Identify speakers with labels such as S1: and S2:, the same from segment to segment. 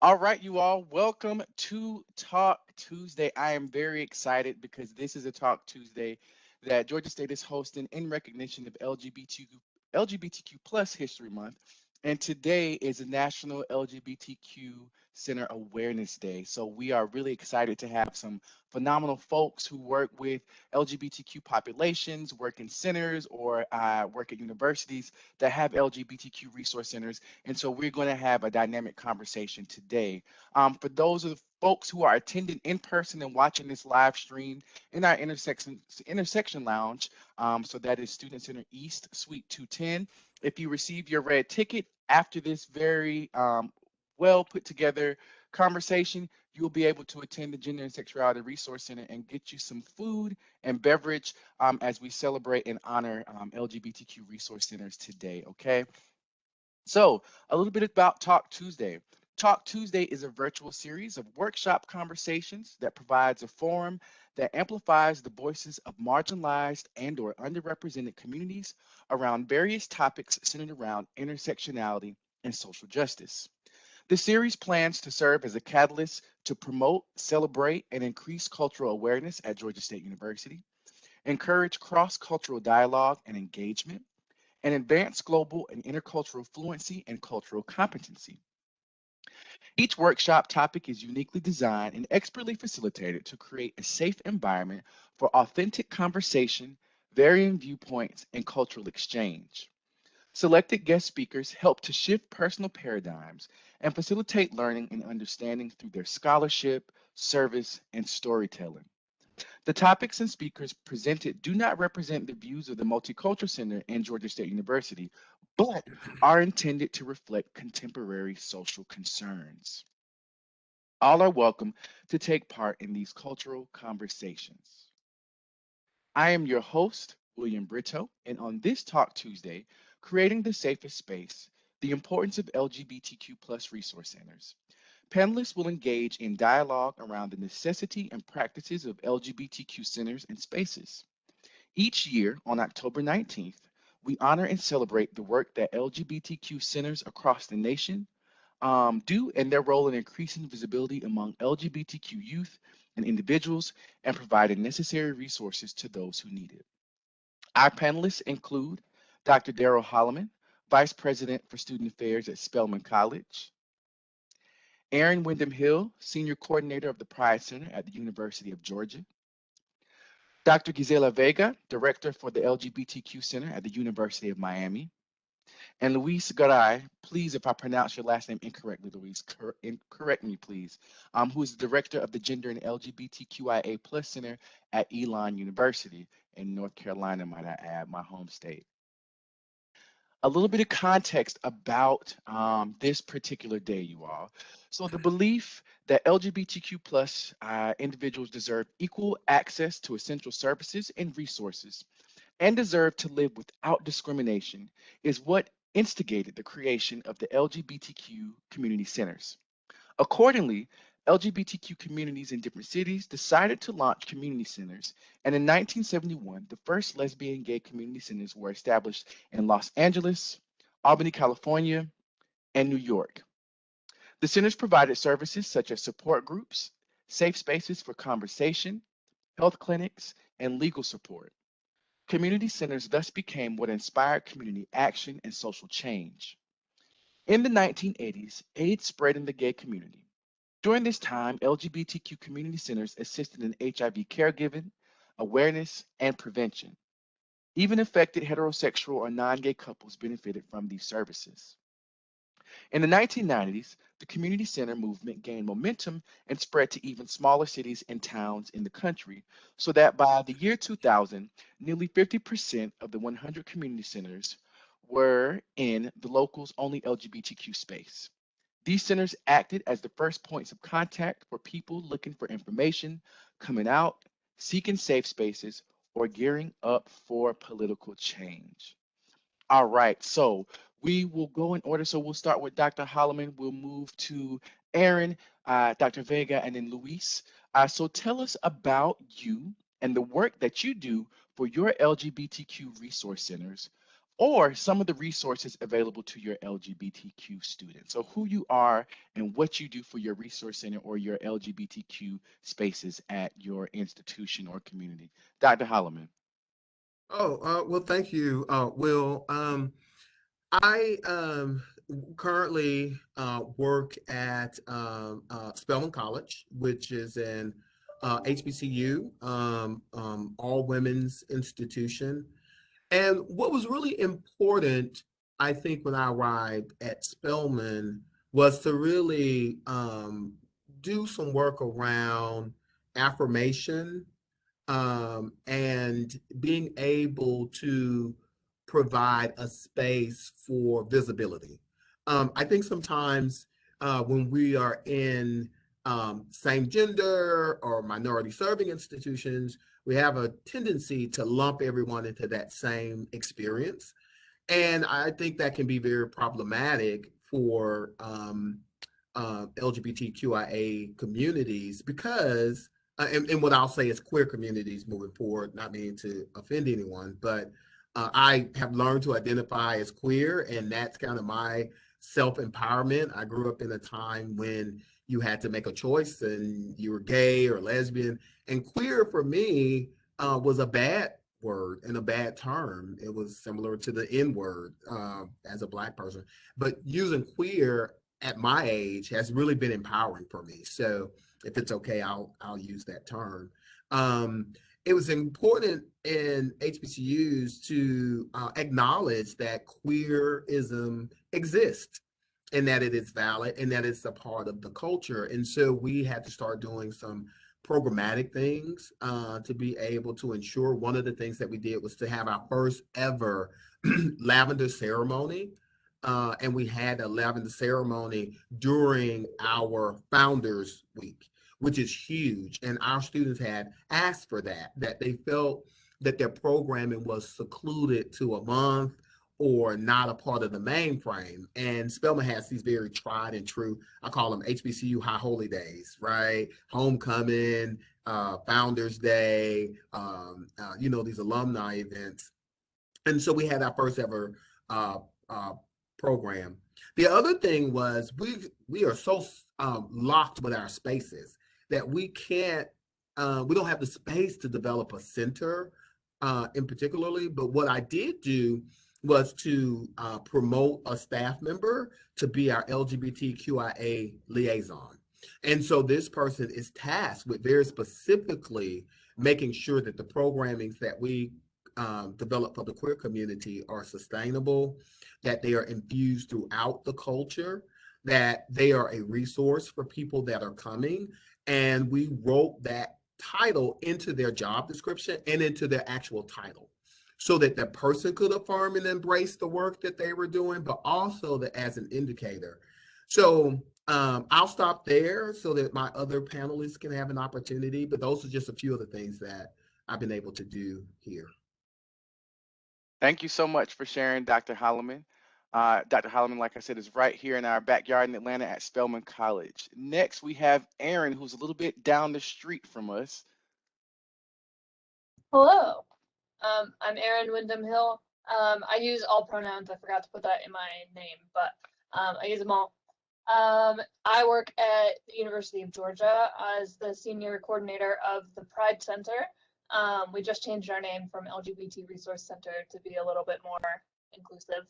S1: All right, you all, welcome to Talk Tuesday. I am very excited because this is a Talk Tuesday that Georgia State is hosting in recognition of LGBTQ plus History Month. And today is a National LGBTQ Center Awareness Day. So we are really excited to have some phenomenal folks who work with LGBTQ populations, work in centers, or work at universities that have LGBTQ resource centers. And so we're going to have a dynamic conversation today. For those of the folks who are attending in person and watching this live stream in our intersection lounge, so that is Student Center East, Suite 210. If you receive your red ticket after this very well put together conversation, you'll be able to attend the Gender and Sexuality Resource Center and get you some food and beverage as we celebrate and honor LGBTQ resource centers today. Okay. So, a little bit about Talk Tuesday. Talk Tuesday is a virtual series of workshop conversations that provides a forum that amplifies the voices of marginalized and or underrepresented communities around various topics centered around intersectionality and social justice. The series plans to serve as a catalyst to promote, celebrate, and increase cultural awareness at Georgia State University, encourage cross-cultural dialogue and engagement, and advance global and intercultural fluency and cultural competency. Each workshop topic is uniquely designed and expertly facilitated to create a safe environment for authentic conversation, varying viewpoints, and cultural exchange. Selected guest speakers help to shift personal paradigms and facilitate learning and understanding through their scholarship, service, and storytelling. The topics and speakers presented do not represent the views of the Multicultural Center and Georgia State University, but are intended to reflect contemporary social concerns. All are welcome to take part in these cultural conversations. I am your host, William Brito, and on this Talk Tuesday, Creating the Safest Space, the importance of LGBTQ plus resource centers. Panelists will engage in dialogue around the necessity and practices of LGBTQ centers and spaces. Each year on October 19th, we honor and celebrate the work that LGBTQ centers across the nation do and their role in increasing visibility among LGBTQ youth and individuals and providing necessary resources to those who need it. Our panelists include Dr. Daryl Holloman, Vice President for Student Affairs at Spelman College, Aaron Wyndham Hill, Senior Coordinator of the Pride Center at the University of Georgia, Dr. Gisela Vega, Director for the LGBTQ Center at the University of Miami, and Luis Garay, please, if I pronounce your last name incorrectly, Luis, correct me, please, who is the Director of the Gender and LGBTQIA Plus Center at Elon University in North Carolina, might I add, my home state. A little bit of context about this particular day, you all. So the belief that LGBTQ plus individuals deserve equal access to essential services and resources and deserve to live without discrimination is what instigated the creation of the LGBTQ community centers. Accordingly, LGBTQ communities in different cities decided to launch community centers, and in 1971, the first lesbian gay community centers were established in Los Angeles, Albany, California, and New York. The centers provided services such as support groups, safe spaces for conversation, health clinics, and legal support. Community centers thus became what inspired community action and social change. In the 1980s, AIDS spread in the gay community. During this time, LGBTQ community centers assisted in HIV caregiving, awareness, and prevention. Even affected heterosexual or non-gay couples benefited from these services. In the 1990s, the community center movement gained momentum and spread to even smaller cities and towns in the country, so that by the year 2000, nearly 50% of the 100 community centers were in the locals only LGBTQ space. These centers acted as the first points of contact for people looking for information, coming out, seeking safe spaces, or gearing up for political change. All right, so we will go in order. So we'll start with Dr. Holloman. We'll move to Aaron, Dr. Vega, and then Luis. So tell us about you and the work that you do for your LGBTQ resource centers. or some of the resources available to your LGBTQ students. So who you are and what you do for your resource center or your LGBTQ spaces at your institution or community. Dr. Holloman.
S2: Well, thank you, Will. I currently work at Spelman College, which is an HBCU, all women's institution. And what was really important, I think, when I arrived at Spelman was to really do some work around affirmation and being able to provide a space for visibility. I think sometimes when we are in same gender or minority serving institutions, we have a tendency to lump everyone into that same experience. And I think that can be very problematic for LGBTQIA communities because, and what I'll say is queer communities moving forward, not meaning to offend anyone, but I have learned to identify as queer, and that's kind of my self empowerment. I grew up in a time when you had to make a choice and you were gay or lesbian, and queer for me was a bad word and a bad term. It was similar to the N word as a Black person, but using queer at my age has really been empowering for me. So if it's okay, I'll use that term. Um, it was important in HBCUs to acknowledge that queerism exists and that it is valid and that it's a part of the culture. And so we had to start doing some programmatic things to be able to ensure. One of the things that we did was to have our first ever lavender ceremony. And we had a lavender ceremony during our Founders Week, which is huge. And our students had asked for that, that they felt that their programming was secluded to a month or not a part of the mainframe. And Spelman has these very tried and true, I call them HBCU high holy days, right? Homecoming, Founders Day, these alumni events. And so we had our first ever uh, uh, program. The other thing was we are so locked with our spaces that we don't have the space to develop a center in particularly. But what I did do was to promote a staff member to be our LGBTQIA liaison. And so this person is tasked with very specifically making sure that the programmings that we develop for the queer community are sustainable, that they are infused throughout the culture, that they are a resource for people that are coming. And we wrote that title into their job description and into their actual title so that the person could affirm and embrace the work that they were doing, but also that as an indicator. So I'll stop there so that my other panelists can have an opportunity, but those are just a few of the things that I've been able to do here.
S1: Thank you so much for sharing, Dr. Holloman. Dr. Holloman, like I said, is right here in our backyard in Atlanta at Spelman College. Next, we have Aaron, who's a little bit down the street from us.
S3: Hello, I'm Erin Wyndham Hill. I use all pronouns. I forgot to put that in my name, but I use them all. I work at the University of Georgia as the senior coordinator of the Pride Center. We just changed our name from LGBT Resource Center to be a little bit more inclusive.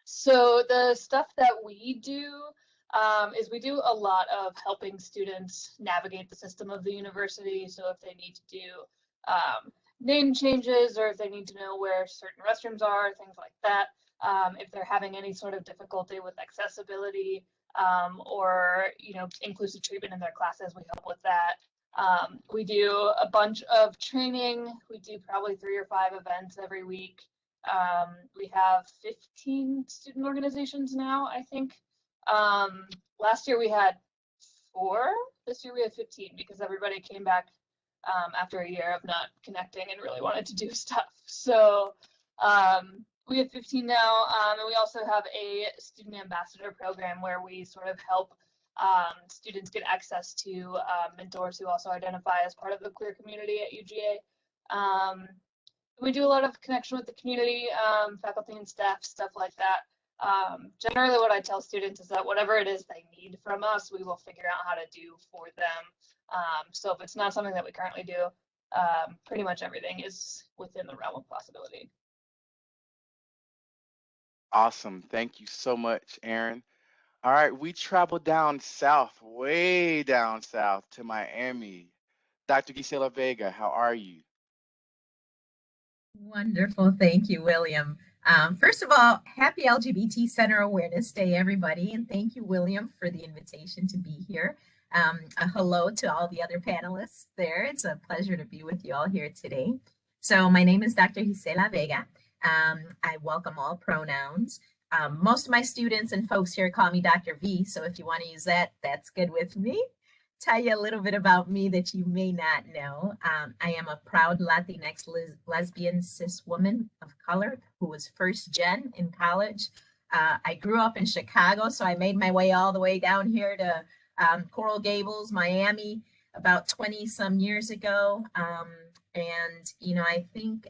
S3: So the stuff that we do is we do a lot of helping students navigate the system of the university. So if they need to do name changes or if they need to know where certain restrooms are, things like that. If they're having any sort of difficulty with accessibility or inclusive treatment in their classes, we help with that. We do a bunch of training. We do probably 3 or 5 events every week. We have 15 student organizations now, I think. Last year we had 4. This year we have 15 because everybody came back after a year of not connecting and really wanted to do stuff. So we have 15 now, and we also have a student ambassador program where we sort of help students get access to mentors who also identify as part of the queer community at UGA. We do a lot of connection with the community, faculty and staff, stuff like that. Generally what I tell students is that whatever it is they need from us, we will figure out how to do for them. So if it's not something that we currently do, pretty much everything is within the realm of possibility.
S1: Awesome. Thank you so much, Aaron. All right, we traveled down south, way down south to Miami. Dr. Gisela Vega, how are you?
S4: Wonderful. Thank you, William. First of all, happy LGBT Center Awareness Day, everybody. And thank you, William, for the invitation to be here. A hello to all the other panelists there. It's a pleasure to be with you all here today. So my name is Dr. Gisela Vega. I welcome all pronouns. Most of my students and folks here call me Dr. V. So if you want to use that, that's good with me. Tell you a little bit about me that you may not know. I am a proud Latinx lesbian cis woman of color who was first gen in college. I grew up in Chicago, so I made my way all the way down here to Coral Gables, Miami, about 20 some years ago. And, you know, I think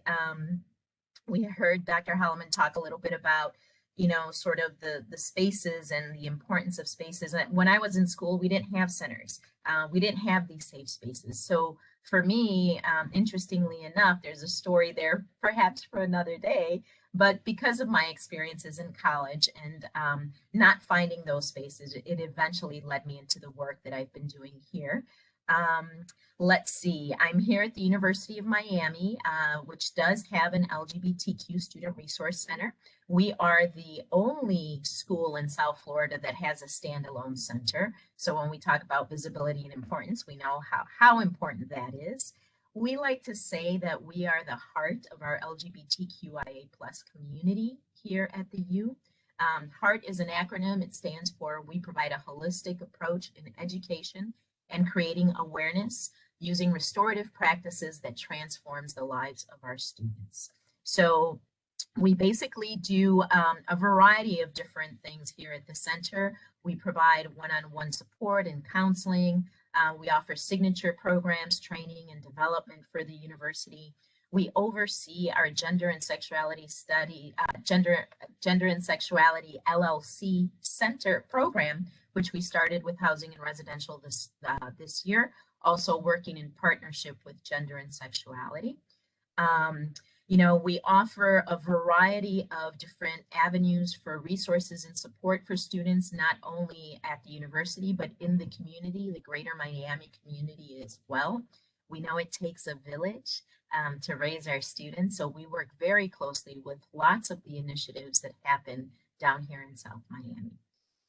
S4: we heard Dr. Holloman talk a little bit about, you know, sort of the spaces and the importance of spaces. And when I was in school, we didn't have centers. We didn't have these safe spaces. So for me, interestingly enough, there's a story there perhaps for another day, but because of my experiences in college and not finding those spaces, it eventually led me into the work that I've been doing here. Let's see, I'm here at the University of Miami, which does have an LGBTQ Student Resource Center. We are the only school in South Florida that has a standalone center. So when we talk about visibility and importance, we know how important that is. We like to say that we are the heart of our LGBTQIA+ community here at the U. HEART is an acronym. It stands for We Provide a Holistic Approach in Education and Creating Awareness using restorative practices that transforms the lives of our students. So we basically do a variety of different things here at the center. We provide one-on-one support and counseling. We offer signature programs, training and development for the university. We oversee our gender and sexuality study, gender and sexuality LLC center program, which we started with housing and residential this year, also working in partnership with gender and sexuality. You know, we offer a variety of different avenues for resources and support for students, not only at the university, but in the community, the greater Miami community as well. We know it takes a village to raise our students, so we work very closely with lots of the initiatives that happen down here in South Miami.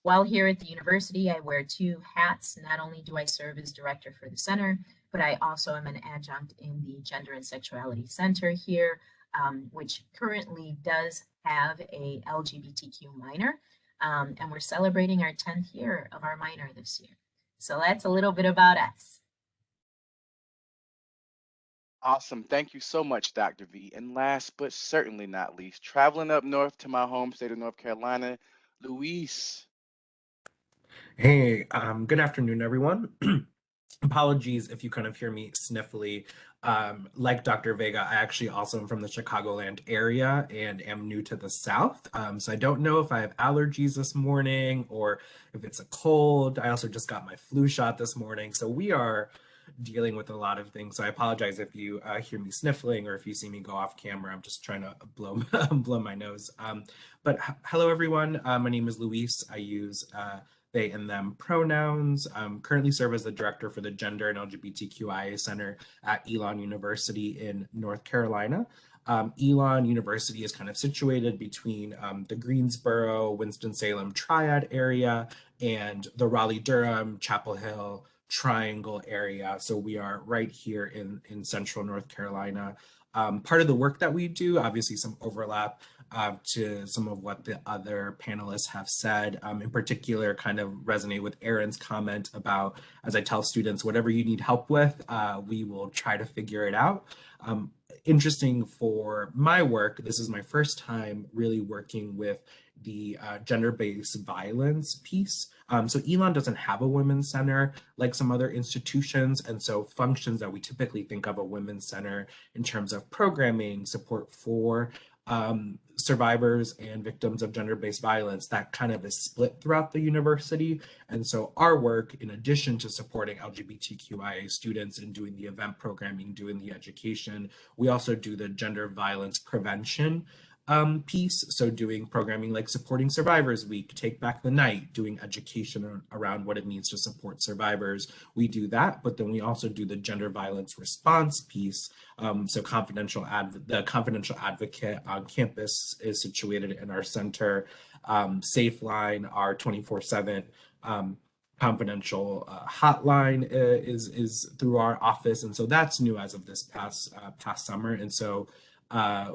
S4: While here at the university, I wear two hats. Not only do I serve as director for the center, but I also am an adjunct in the Gender and Sexuality Center here, which currently does have a LGBTQ minor. And we're celebrating our 10th year of our minor this year. So that's a little bit about us.
S1: Awesome. Thank you so much, Dr. V. And last but certainly not least, traveling up north to my home state of North Carolina, Luis.
S5: Hey, good afternoon, everyone. Apologies if you kind of hear me sniffly. Like Dr. Vega, I actually also am from the Chicagoland area and am new to the South. So I don't know if I have allergies this morning or if it's a cold. I also just got my flu shot this morning. So we are dealing with a lot of things. So I apologize if you hear me sniffling or if you see me go off camera. I'm just trying to blow, blow my nose. But hello, everyone. My name is Luis. I use they and them pronouns. Currently serve as the director for the Gender and LGBTQIA Center at Elon University in North Carolina. Elon University is kind of situated between the Greensboro, Winston-Salem triad area and the Raleigh-Durham, Chapel Hill triangle area. So we are right here in central North Carolina. Part of the work that we do, obviously some overlap to some of what the other panelists have said, in particular kind of resonate with Aaron's comment about, as I tell students, whatever you need help with, we will try to figure it out. Interesting for my work, this is my first time really working with the gender-based violence piece. So Elon doesn't have a women's center like some other institutions, and so functions that we typically think of a women's center in terms of programming, support for survivors and victims of gender-based violence, that kind of is split throughout the university. And so our work, in addition to supporting LGBTQIA students and doing the event programming, doing the education, we also do the gender violence prevention piece. So doing programming like supporting Survivors Week, Take Back the Night, doing education around what it means to support survivors. We do that, but then we also do the gender violence response piece. So the confidential advocate on campus is situated in our center. SafeLine, our 24/7 confidential hotline is through our office, and so that's new as of this past summer. And so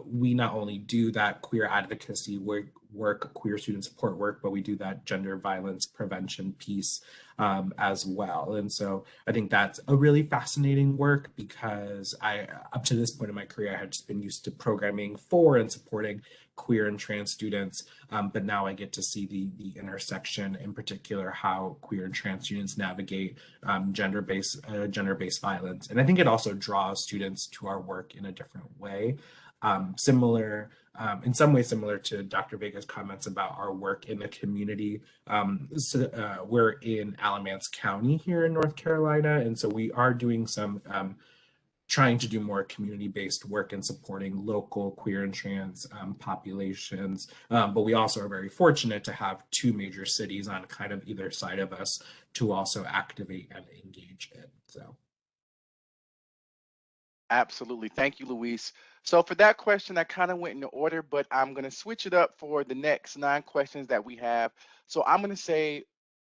S5: we not only do that queer advocacy work, queer student support work, but we do that gender violence prevention piece as well. And so I think that's a really fascinating work, because up to this point in my career, I had just been used to programming for and supporting queer and trans students, but now I get to see the intersection, in particular how queer and trans students navigate gender-based violence. And I think it also draws students to our work in a different way. In some ways similar to Dr. Vega's comments about our work in the community. We're in Alamance County here in North Carolina, and so we are doing some trying to do more community-based work in supporting local queer and trans populations. But we also are very fortunate to have two major cities on kind of either side of us to also activate and engage in. So.
S1: Absolutely. Thank you, Luis. So for that question, I kind of went in order, but I'm going to switch it up for the next 9 questions that we have. So I'm going to say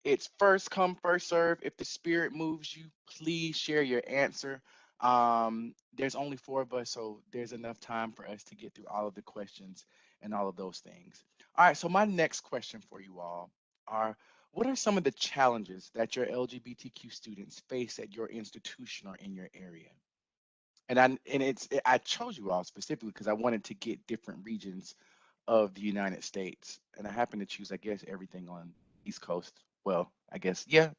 S1: it's first come, first serve. If the spirit moves you, please share your answer. There's only 4 of us, so there's enough time for us to get through all of the questions and all of those things. All right, so my next question for you all are, what are some of the challenges that your LGBTQ students face at your institution or in your area? And I chose you all specifically because I wanted to get different regions of the United States, and I happen to choose, I guess, everything on East Coast. Well, I guess, yeah.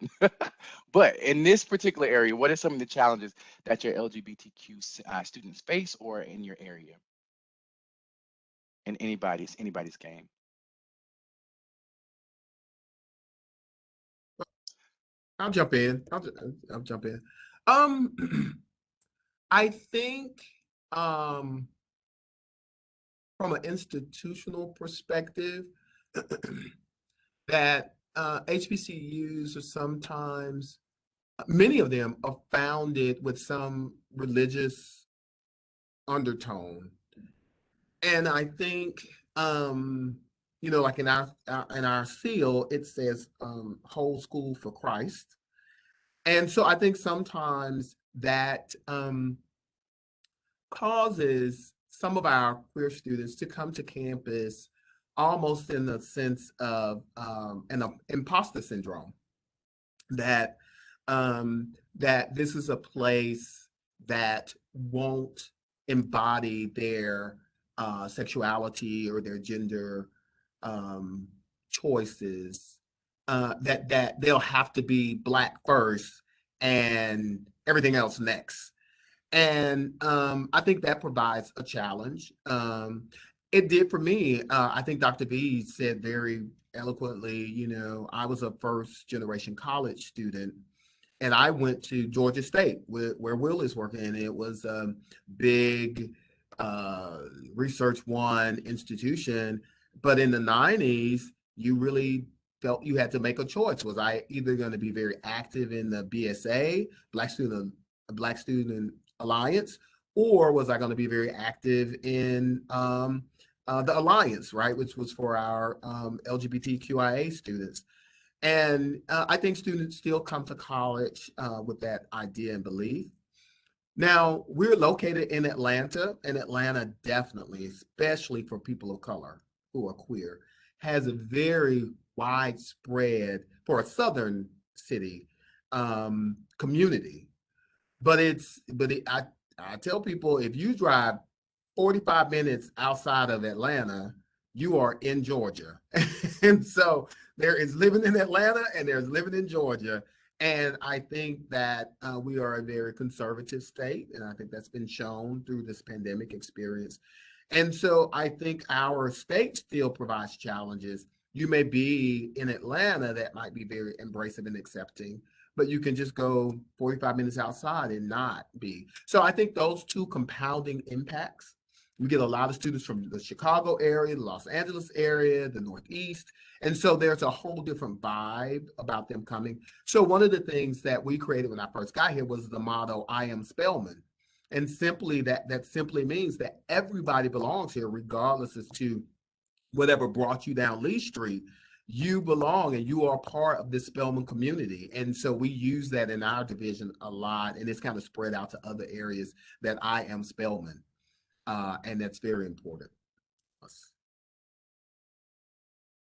S1: But in this particular area, what are some of the challenges that your LGBTQ students face or in your area? In anybody's game.
S2: I'll jump in. I'll jump in. I think from an institutional perspective, that HBCUs are sometimes, many of them are founded with some religious undertone. And I think, like in our seal, it says whole school for Christ. And so I think sometimes that causes some of our queer students to come to campus almost in a sense of an imposter syndrome, that that this is a place that won't embody their sexuality or their gender choices, that they'll have to be Black first and everything else next. And I think that provides a challenge. It did for me. I think Dr. V said very eloquently, I was a first generation college student, and I went to Georgia State where Will is working. And it was a big Research One institution. But in the 90s, you really felt you had to make a choice. Was I either going to be very active in the BSA, Black Student Alliance, or was I going to be very active in the Alliance, right, which was for our LGBTQIA students? And I think students still come to college with that idea and belief. Now, we're located in Atlanta, and Atlanta definitely, especially for people of color who are queer, has a very widespread, for a southern city, community. But I tell people, if you drive 45 minutes outside of Atlanta, you are in Georgia. And so there is living in Atlanta and there's living in Georgia. And I think that we are a very conservative state. And I think that's been shown through this pandemic experience. And so I think our state still provides challenges. You may be in Atlanta that might be very embracive and accepting, but you can just go 45 minutes outside and not be. So I think those two compounding impacts. We get a lot of students from the Chicago area, the Los Angeles area, the Northeast. And so there's a whole different vibe about them coming. So one of the things that we created when I first got here was the motto, I am Spelman. And simply that simply means that everybody belongs here, regardless as to whatever brought you down Lee Street. You belong and you are part of this Spelman community. And so we use that in our division a lot, and it's kind of spread out to other areas, that I am Spelman. And that's very important.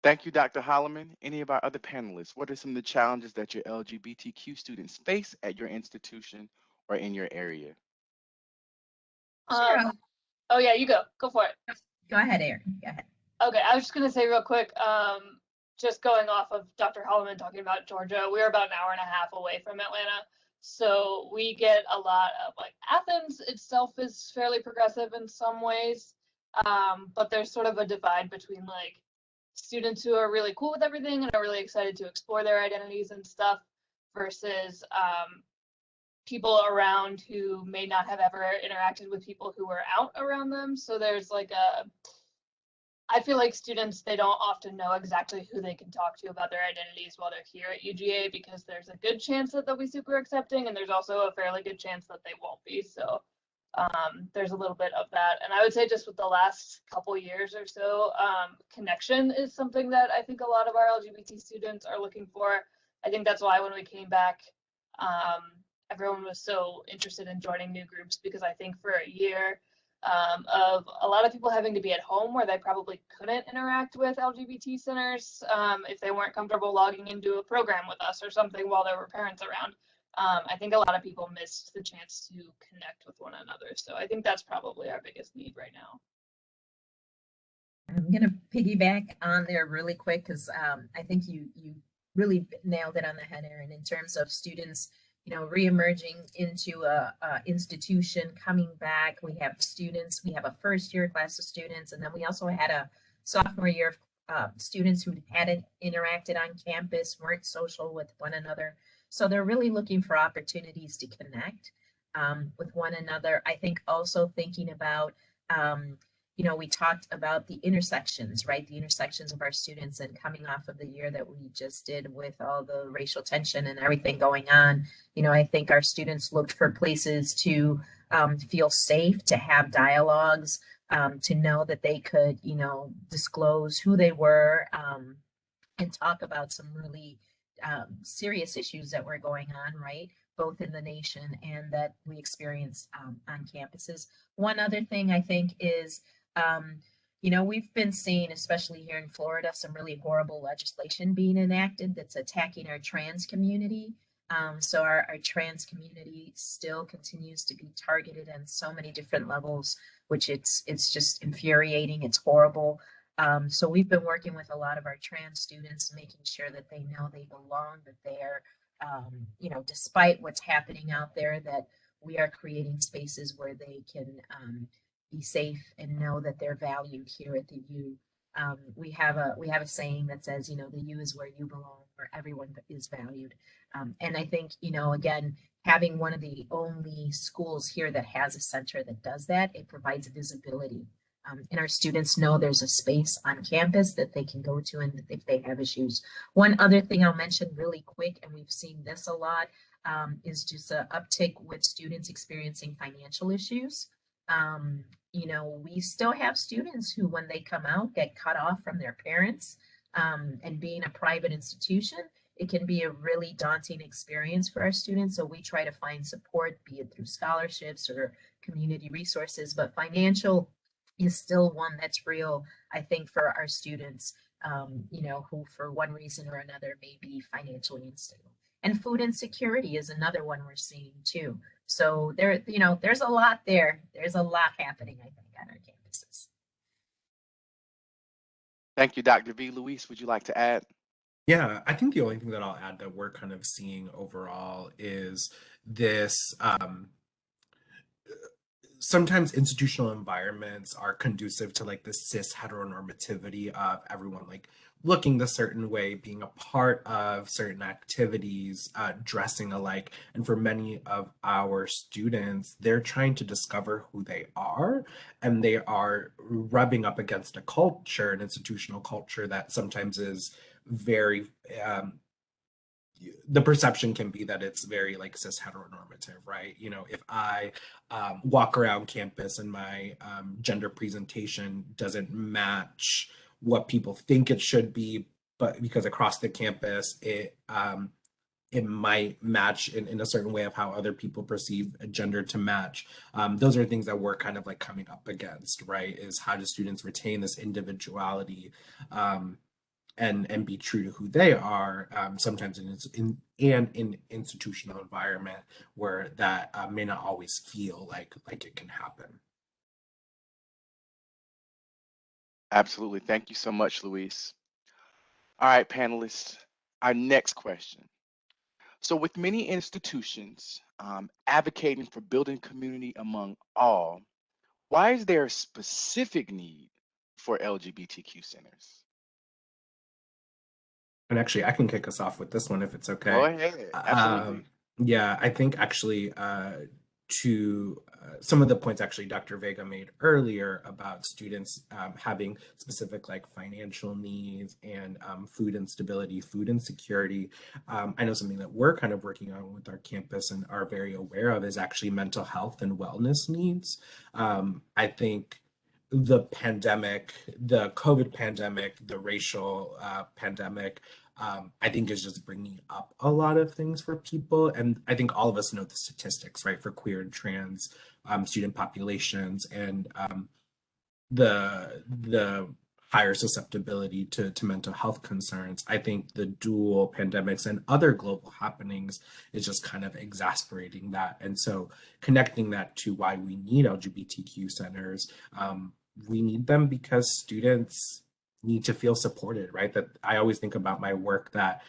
S1: Thank you, Dr. Holloman. Any of our other panelists, what are some of the challenges that your LGBTQ students face at your institution or in your area?
S4: Sure.
S3: Oh yeah, you go for it.
S4: Go ahead, Erin. Go ahead.
S3: Okay, I was just gonna say real quick, just going off of Dr. Holloman talking about Georgia, we're about an hour and a half away from Atlanta. So we get a lot of, like, Athens itself is fairly progressive in some ways, but there's sort of a divide between like students who are really cool with everything and are really excited to explore their identities and stuff versus people around who may not have ever interacted with people who were out around them. So there's like I feel like students, they don't often know exactly who they can talk to about their identities while they're here at UGA, because there's a good chance that they'll be super accepting, and there's also a fairly good chance that they won't be. So there's a little bit of that. And I would say just with the last couple years or so, connection is something that I think a lot of our LGBT students are looking for. I think that's why when we came back, everyone was so interested in joining new groups, because I think for a year, of a lot of people having to be at home where they probably couldn't interact with LGBT centers if they weren't comfortable logging into a program with us or something while there were parents around. I think a lot of people missed the chance to connect with one another. So I think that's probably our biggest need right now.
S4: I'm going to piggyback on there really quick, because I think you really nailed it on the head, Erin, in terms of students, reemerging into a institution, coming back. We have students, we have a first year class of students, and then we also had a sophomore year of students who hadn't interacted on campus, weren't social with one another. So they're really looking for opportunities to connect with one another. I think also thinking about, we talked about the intersections, right? The intersections of our students, and coming off of the year that we just did with all the racial tension and everything going on. I think our students looked for places to feel safe, to have dialogues, to know that they could, disclose who they were and talk about some really serious issues that were going on, right? Both in the nation and that we experience on campuses. One other thing I think is, we've been seeing, especially here in Florida, some really horrible legislation being enacted that's attacking our trans community. So our trans community still continues to be targeted on so many different levels, which it's just infuriating. It's horrible. So we've been working with a lot of our trans students, making sure that they know they belong, that they're, despite what's happening out there, that we are creating spaces where they can be safe and know that they're valued here at the U. We have a saying that says, the U is where you belong, where everyone is valued. And I think, again, having one of the only schools here that has a center that does that, it provides visibility. And our students know there's a space on campus that they can go to and if they have issues. One other thing I'll mention really quick, and we've seen this a lot, is just an uptick with students experiencing financial issues. We still have students who, when they come out, get cut off from their parents, and being a private institution, it can be a really daunting experience for our students. So we try to find support, be it through scholarships or community resources, but financial is still one that's real, I think, for our students, who for one reason or another may be financially unstable. And food insecurity is another one we're seeing too. So there's a lot there. There's a lot happening, I think, on our campuses.
S1: Thank you, Dr. V. Luis, would you like to add?
S5: Yeah, I think the only thing that I'll add that we're kind of seeing overall is this sometimes institutional environments are conducive to like the cis heteronormativity of everyone like looking the certain way, being a part of certain activities, dressing alike. And for many of our students, they're trying to discover who they are, and they are rubbing up against a culture, an institutional culture that sometimes is very the perception can be that it's very like cis heteronormative, right? You know, if I walk around campus and my gender presentation doesn't match what people think it should be, but because across the campus it might match in a certain way of how other people perceive a gender to match. Those are things that we're kind of like coming up against, right? Is how do students retain this individuality and be true to who they are, sometimes in institutional environment where that may not always feel like it can happen.
S1: Absolutely. Thank you so much, Luis. All right, panelists, our next question. So with many institutions advocating for building community among all, why is there a specific need for LGBTQ centers?
S5: And actually, I can kick us off with this one if it's
S1: Go
S5: okay.
S1: ahead. Absolutely.
S5: Yeah, I think actually to some of the points actually Dr. Vega made earlier about students having specific like financial needs and food instability, food insecurity. I know something that we're kind of working on with our campus and are very aware of is actually mental health and wellness needs. I think the pandemic, the COVID pandemic, the racial pandemic, I think is just bringing up a lot of things for people. And I think all of us know the statistics, right, for queer and trans student populations and the higher susceptibility to mental health concerns. I think the dual pandemics and other global happenings is just kind of exasperating that. And so connecting that to why we need LGBTQ centers, we need them because students need to feel supported, right? That I always think about my work that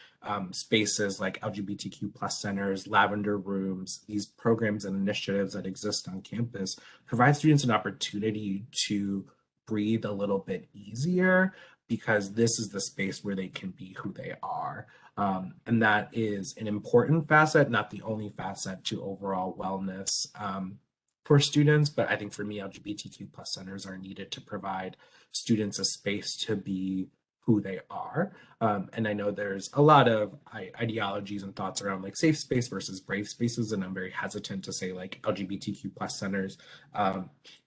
S5: spaces like LGBTQ plus centers, lavender rooms, these programs and initiatives that exist on campus provide students an opportunity to breathe a little bit easier because this is the space where they can be who they are. And that is an important facet, not the only facet to overall wellness for students. But I think for me, LGBTQ plus centers are needed to provide students a space to be who they are. And I know there's a lot of ideologies and thoughts around like safe space versus brave spaces. And I'm very hesitant to say like LGBTQ plus centers.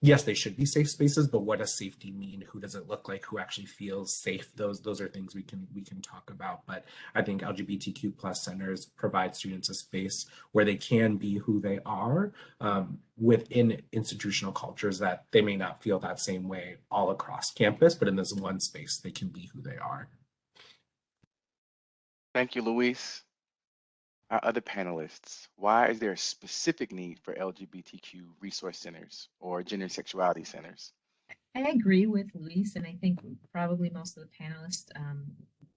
S5: Yes, they should be safe spaces, but what does safety mean? Who does it look like? Who actually feels safe? Those are things we can talk about. But I think LGBTQ plus centers provide students a space where they can be who they are within institutional cultures that they may not feel that same way all across campus, but in this one space, they can be who they are.
S1: Thank you, Luis. Our other panelists, why is there a specific need for LGBTQ resource centers or gender sexuality centers?
S4: I agree with Luis, and I think probably most of the panelists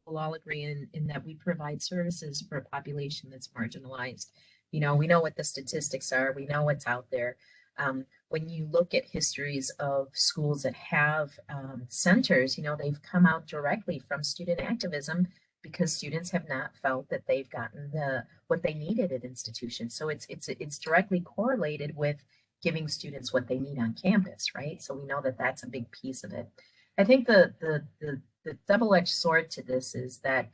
S4: will all agree in that we provide services for a population that's marginalized. You know, we know what the statistics are, we know what's out there. When you look at histories of schools that have centers, you know, they've come out directly from student activism because students have not felt that they've gotten what they needed at institutions. So it's directly correlated with giving students what they need on campus, right? So we know that that's a big piece of it. I think the double-edged sword to this is that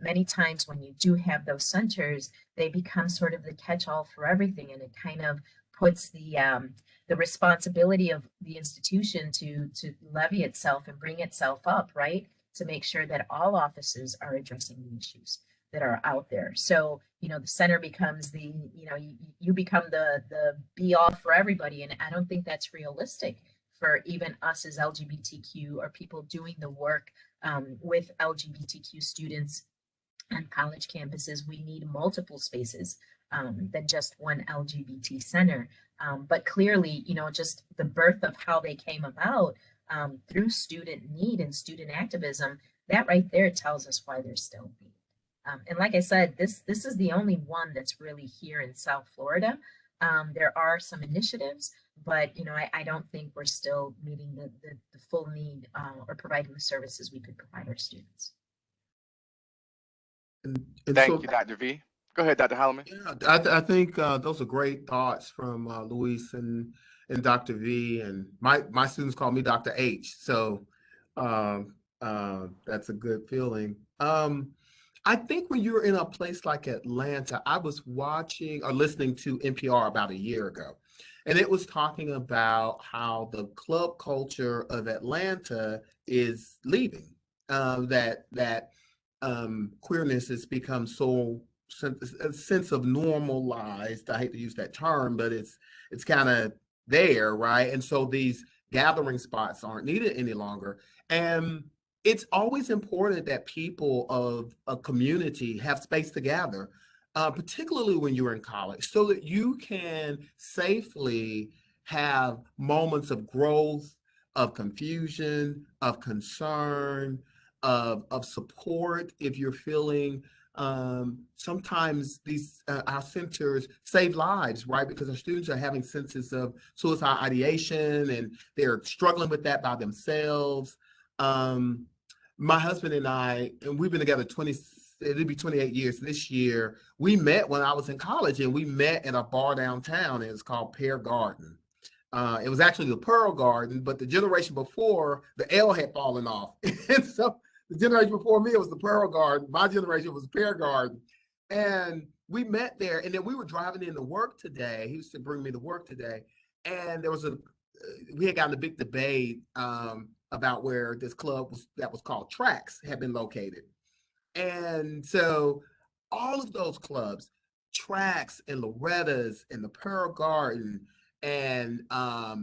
S4: many times when you do have those centers, they become sort of the catch-all for everything, and it kind of puts the responsibility of the institution to levy itself and bring itself up, right? To make sure that all offices are addressing the issues that are out there. So, you know, the center becomes you become the be all for everybody. And I don't think that's realistic for even us as LGBTQ or people doing the work with LGBTQ students on college campuses. We need multiple spaces than just one LGBT center. But clearly, you know, just the birth of how they came about through student need and student activism, that right there tells us why there's still need. And like I said, this is the only one that's really here in South Florida. There are some initiatives, but I don't think we're still meeting the full need or providing the services we could provide our students.
S2: And
S1: Thank you, Dr. V. Go ahead, Dr. Holloman.
S2: Yeah, I think those are great thoughts from Luis and Dr. V, and my students call me Dr. H, so that's a good feeling. I think when you're in a place like Atlanta, I was watching or listening to NPR about a year ago, and it was talking about how the club culture of Atlanta is leaving. That queerness has become so a sense of normalized. I hate to use that term, but it's kind of there, right? And so these gathering spots aren't needed any longer. And it's always important that people of a community have space to gather, particularly when you're in college, so that you can safely have moments of growth, of confusion, of concern, of support. If you're feeling sometimes these our centers save lives, right? Because our students are having senses of suicide ideation and they're struggling with that by themselves. My husband and I, and we've been together it'll be 28 years this year. We met when I was in college, and we met in a bar downtown. And it's called Pear Garden. It was actually the Pearl Garden, but the generation before, the L had fallen off. And so the generation before me, it was the Pearl Garden. My generation was the Pear Garden. And we met there, and then we were driving into work today. He used to bring me to work today. And there was we had gotten a big debate about where this club that was called Tracks had been located. And so all of those clubs, Tracks and Loretta's and the Pearl Garden and I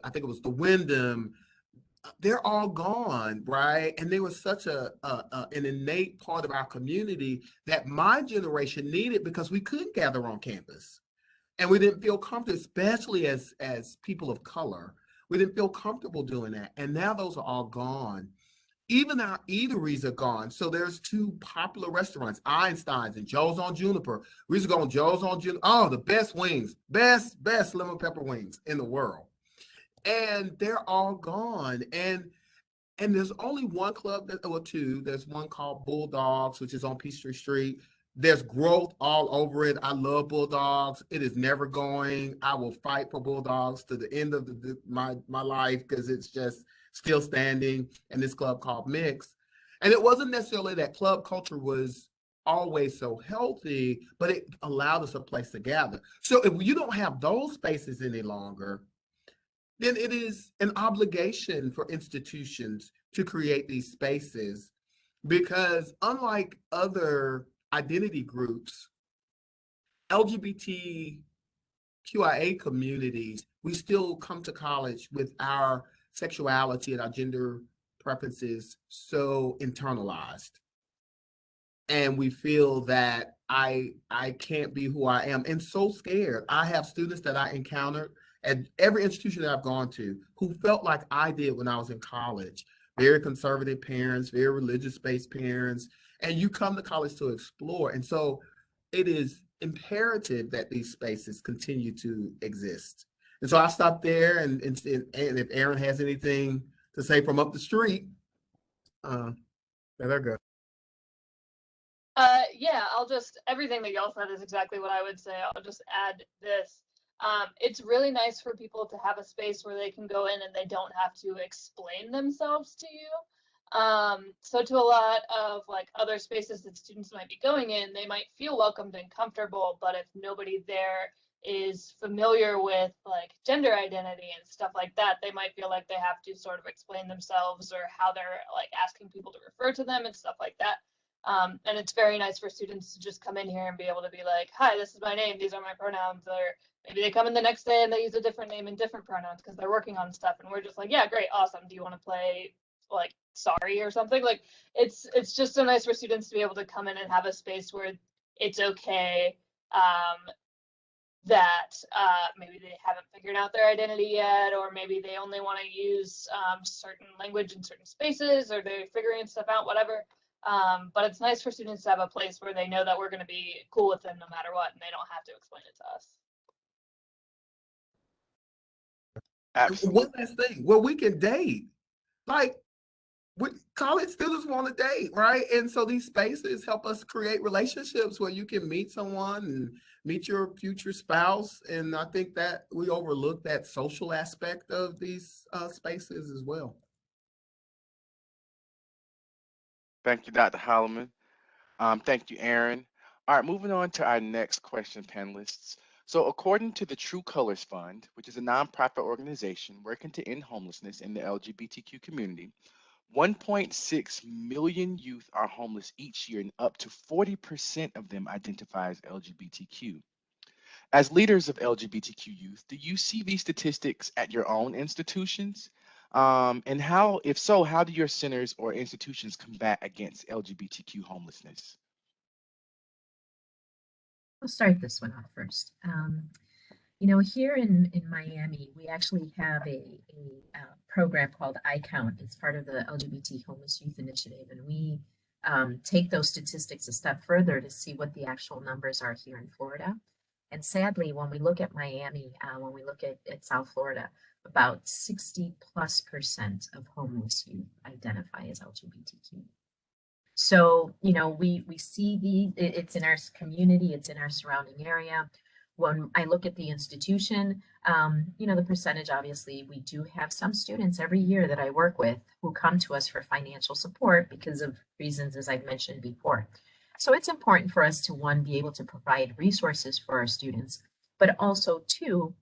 S2: think it was the Wyndham, they're all gone, right? And they were such an innate part of our community that my generation needed, because we couldn't gather on campus. And we didn't feel comfortable, especially as people of color. We didn't feel comfortable doing that. And now those are all gone. Even our eateries are gone. So there's two popular restaurants, Einstein's and Joe's on Juniper. We used to go on Joe's on Juniper. Oh, the best wings, best lemon pepper wings in the world. And they're all gone. And there's only one club or two. There's one called Bulldogs, which is on Peachtree Street. There's growth all over it. I love Bulldogs. It is never going. I will fight for Bulldogs to the end of my life, because it's just still standing. And this club called Mix. And it wasn't necessarily that club culture was always so healthy, but it allowed us a place to gather. So if you don't have those spaces any longer, then it is an obligation for institutions to create these spaces, because unlike other identity groups, LGBTQIA communities, we still come to college with our sexuality and our gender preferences so internalized. And we feel that I can't be who I am, and so scared. I have students that I encountered at every institution that I've gone to who felt like I did when I was in college. Very conservative parents, very religious-based parents, and you come to college to explore. And so it is imperative that these spaces continue to exist. And so I'll stop there, and if Aaron has anything to say from up the street, let her go.
S3: Yeah, everything that y'all said is exactly what I would say. I'll just add this. It's really nice for people to have a space where they can go in and they don't have to explain themselves to you. So to a lot of like other spaces that students might be going in, they might feel welcomed and comfortable, but if nobody there is familiar with like gender identity and stuff like that, they might feel like they have to sort of explain themselves or how they're like asking people to refer to them and stuff like that. And it's very nice for students to just come in here and be able to be like, hi, this is my name, these are my pronouns. Or maybe they come in the next day and they use a different name and different pronouns because they're working on stuff. And we're just like, yeah, great, awesome. Do you want to play like sorry or something? Like it's just so nice for students to be able to come in and have a space where it's okay that maybe they haven't figured out their identity yet, or maybe they only want to use certain language in certain spaces, or they're figuring stuff out, whatever. But it's nice for students to have a place where they know that we're going to be cool with them no matter what, and they don't have to explain it to us.
S1: Absolutely.
S2: One last thing, well, we can date. Like, college students want to date, right? And so these spaces help us create relationships where you can meet someone and meet your future spouse. And I think that we overlook that social aspect of these spaces as well.
S1: Thank you, Dr. Holloman. Thank you, Aaron. All right, moving on to our next question, panelists. So, according to the True Colors Fund, which is a nonprofit organization working to end homelessness in the LGBTQ community, 1.6 million youth are homeless each year, and up to 40% of them identify as LGBTQ. As leaders of LGBTQ youth, do you see these statistics at your own institutions? And how, if so, how do your centers or institutions combat against LGBTQ homelessness?
S4: I'll start this one off first. Here in Miami, we actually have a program called iCount. It's part of the LGBT Homeless Youth Initiative, and we take those statistics a step further to see what the actual numbers are here in Florida. And sadly, when we look at Miami, when we look at South Florida, about 60+% of homeless youth identify as LGBTQ. So, we see it's in our community, it's in our surrounding area. When I look at the institution, the percentage, obviously, we do have some students every year that I work with who come to us for financial support because of reasons, as I've mentioned before. So it's important for us to, one, be able to provide resources for our students, but also, two,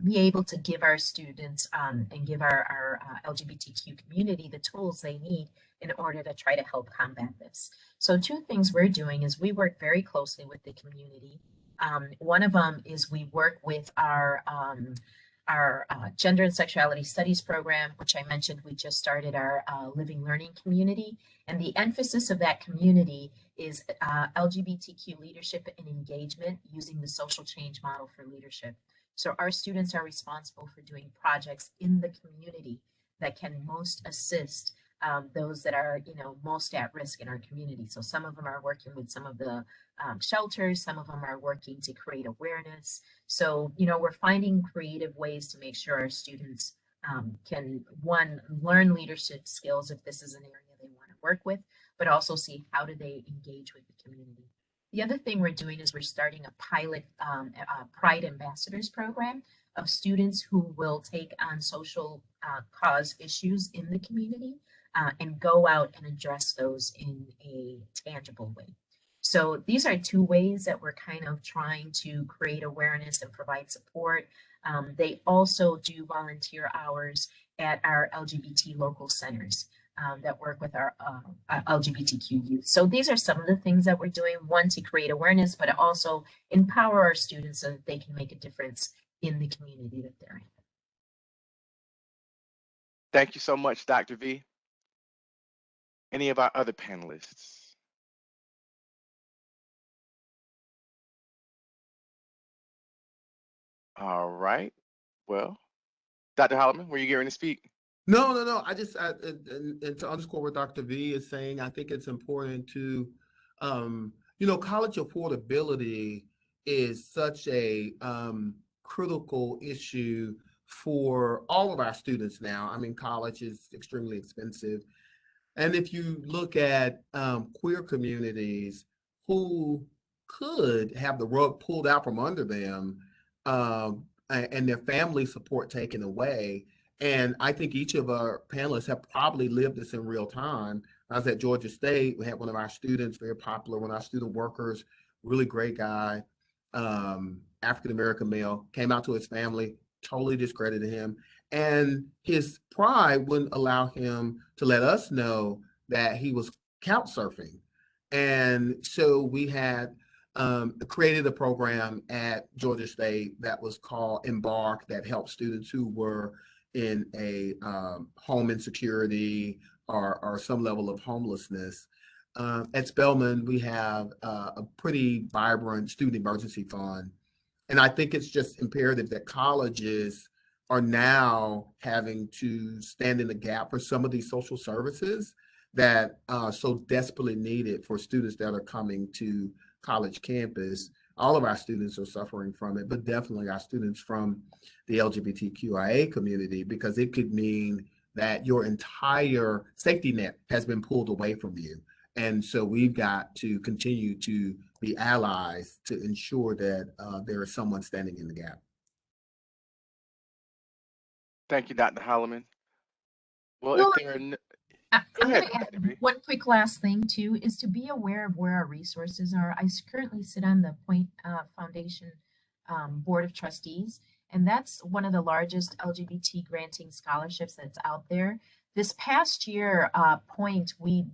S4: be able to give our students and give our LGBTQ community the tools they need in order to try to help combat this. So two things we're doing is we work very closely with the community. One of them is we work with our Gender and Sexuality Studies program, which I mentioned. We just started our Living Learning community. And the emphasis of that community is LGBTQ leadership and engagement using the social change model for leadership. So our students are responsible for doing projects in the community that can most assist those that are, most at risk in our community. So some of them are working with some of the shelters, some of them are working to create awareness. So, we're finding creative ways to make sure our students can, one, learn leadership skills if this is an area they want to work with, but also see how do they engage with the community. The other thing we're doing is we're starting a pilot Pride Ambassadors program of students who will take on social cause issues in the community and go out and address those in a tangible way. So these are two ways that we're kind of trying to create awareness and provide support. They also do volunteer hours at our LGBT local centers that work with our LGBTQ youth. So these are some of the things that we're doing, one, to create awareness, but also empower our students so that they can make a difference in the community that they're in.
S1: Thank you so much, Dr. V. Any of our other panelists? All right. Well, Dr. Holloman, were you getting to speak?
S2: No. I just, and to underscore what Dr. V is saying, I think it's important to, college affordability is such a critical issue for all of our students now. I mean, college is extremely expensive. And if you look at queer communities who could have the rug pulled out from under them and their family support taken away, and I think each of our panelists have probably lived this in real time. I was at Georgia State. We had one of our students, very popular, one of our student workers, really great guy, African-American male, came out to his family, totally discredited him. And his pride wouldn't allow him to let us know that he was couch surfing. And so we had created a program at Georgia State that was called Embark, that helped students who were in a home insecurity or some level of homelessness. At Spelman, we have a pretty vibrant student emergency fund. And I think it's just imperative that colleges are now having to stand in the gap for some of these social services that are so desperately needed for students that are coming to college campus. All of our students are suffering from it, but definitely our students from the LGBTQIA community, because it could mean that your entire safety net has been pulled away from you. And so we've got to continue to be allies to ensure that there is someone standing in the gap.
S1: Thank you, Dr. Holloman. Well,
S4: Well,
S1: if there are go
S4: I'm
S1: ahead,
S4: going to
S1: Dr.
S4: add
S1: V.
S4: one quick last thing too, is to be aware of where our resources are. Currently sit on the Point Foundation Board of Trustees, and that's one of the largest LGBT granting scholarships that's out there. This past year, Point, we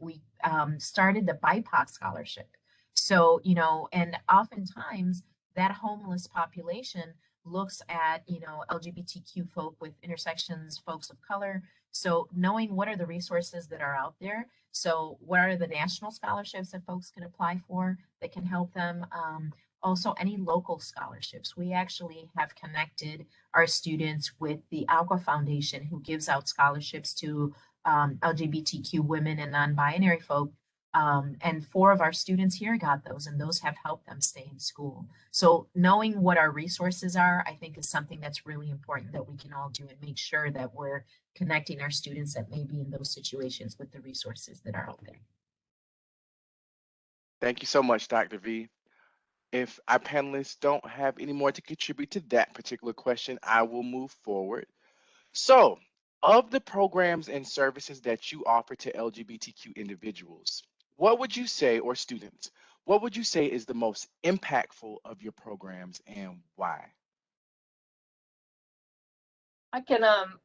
S4: started the BIPOC scholarship. So, you know, and oftentimes that homeless population looks at, you know, LGBTQ folk with intersections, folks of color. So knowing what are the resources that are out there. So what are the national scholarships that folks can apply for that can help them? Also, any local scholarships. We actually have connected our students with the Aqua Foundation, who gives out scholarships to LGBTQ women and non-binary folk. And 4 of our students here got those, and those have helped them stay in school. So knowing what our resources are, I think, is something that's really important that we can all do and make sure that we're connecting our students that may be in those situations with the resources that are out there.
S1: Thank you so much, Dr. V. If our panelists don't have any more to contribute to that particular question, I will move forward. So, of the programs and services that you offer to LGBTQ individuals, what would you say, or students, what would you say is the most impactful of your programs and why?
S3: I can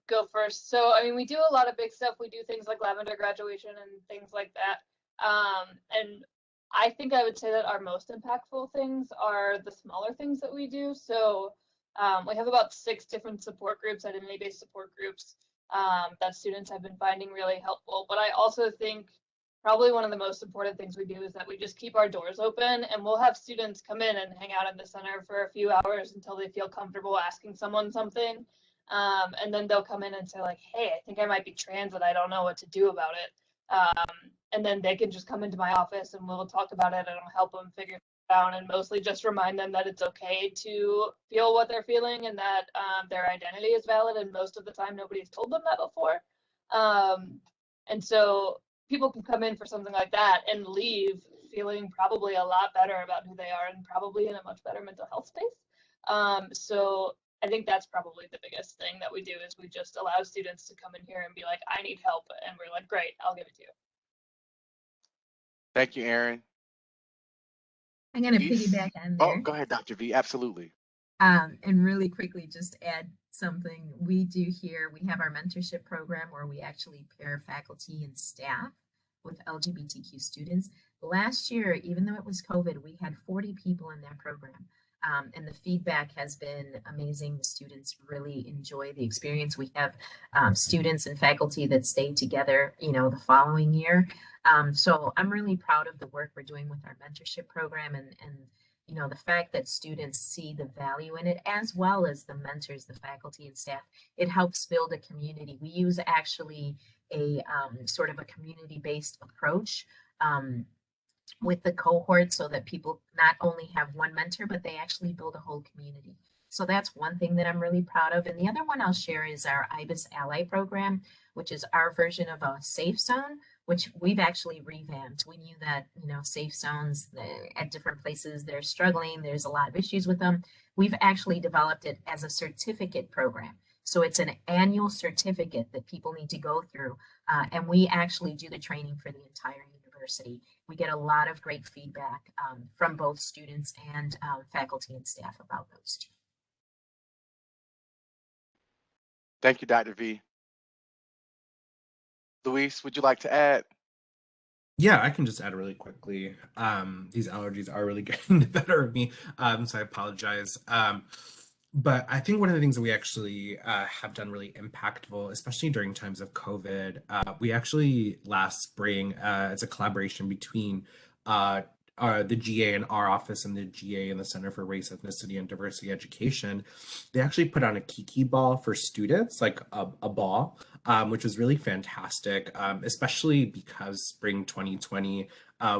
S3: go first. So I mean, we do a lot of big stuff. We do things like lavender graduation and things like that. And I think I would say that our most impactful things are the smaller things that we do. So we have about 6 different support groups, identity-based support groups, that students have been finding really helpful. But I also think probably one of the most important things we do is that we just keep our doors open, and we'll have students come in and hang out in the center for a few hours until they feel comfortable asking someone something. And then they'll come in and say like, hey, I think I might be trans and I don't know what to do about it. And then they can just come into my office and we'll talk about it and I'll help them figure it out, and mostly just remind them that it's okay to feel what they're feeling and that their identity is valid. And most of the time, nobody's told them that before. And so people can come in for something like that and leave feeling probably a lot better about who they are and probably in a much better mental health space. So I think that's probably the biggest thing that we do, is we just allow students to come in here and be like, I need help. And we're like, great, I'll give it to you.
S1: Thank you, Aaron.
S4: I'm going to
S1: Peace.
S4: piggyback on
S1: Oh,
S4: there.
S1: go ahead, Dr. V. Absolutely.
S4: And really quickly just add something we do here. We have our mentorship program where we actually pair faculty and staff with LGBTQ students. Last year, even though it was COVID, we had 40 people in that program. And the feedback has been amazing. The students really enjoy the experience. We have students and faculty that stay together, you know, the following year. So I'm really proud of the work we're doing with our mentorship program, and you know, the fact that students see the value in it, as well as the mentors, the faculty and staff. It helps build a community. We use actually a sort of a community-based approach with the cohort, so that people not only have one mentor, but they actually build a whole community. So that's one thing that I'm really proud of. And the other one I'll share is our IBIS Ally program, which is our version of a safe zone, which we've actually revamped. We knew that, you know, safe zones at different places, they're struggling. There's a lot of issues with them. We've actually developed it as a certificate program. So it's an annual certificate that people need to go through. And we actually do the training for the entire university. We get a lot of great feedback from both students and faculty and staff about those two.
S1: Thank you, Dr. V. Luis, would you like to add?
S5: Yeah, I can just add really quickly. These allergies are really getting the better of me, so I apologize. But I think one of the things that we actually have done really impactful, especially during times of COVID, we actually last spring, it's a collaboration between the GA in our office and the GA in the Center for Race, Ethnicity, and Diversity Education, they actually put on a Kiki ball for students, like a ball, which was really fantastic, especially because spring 2020,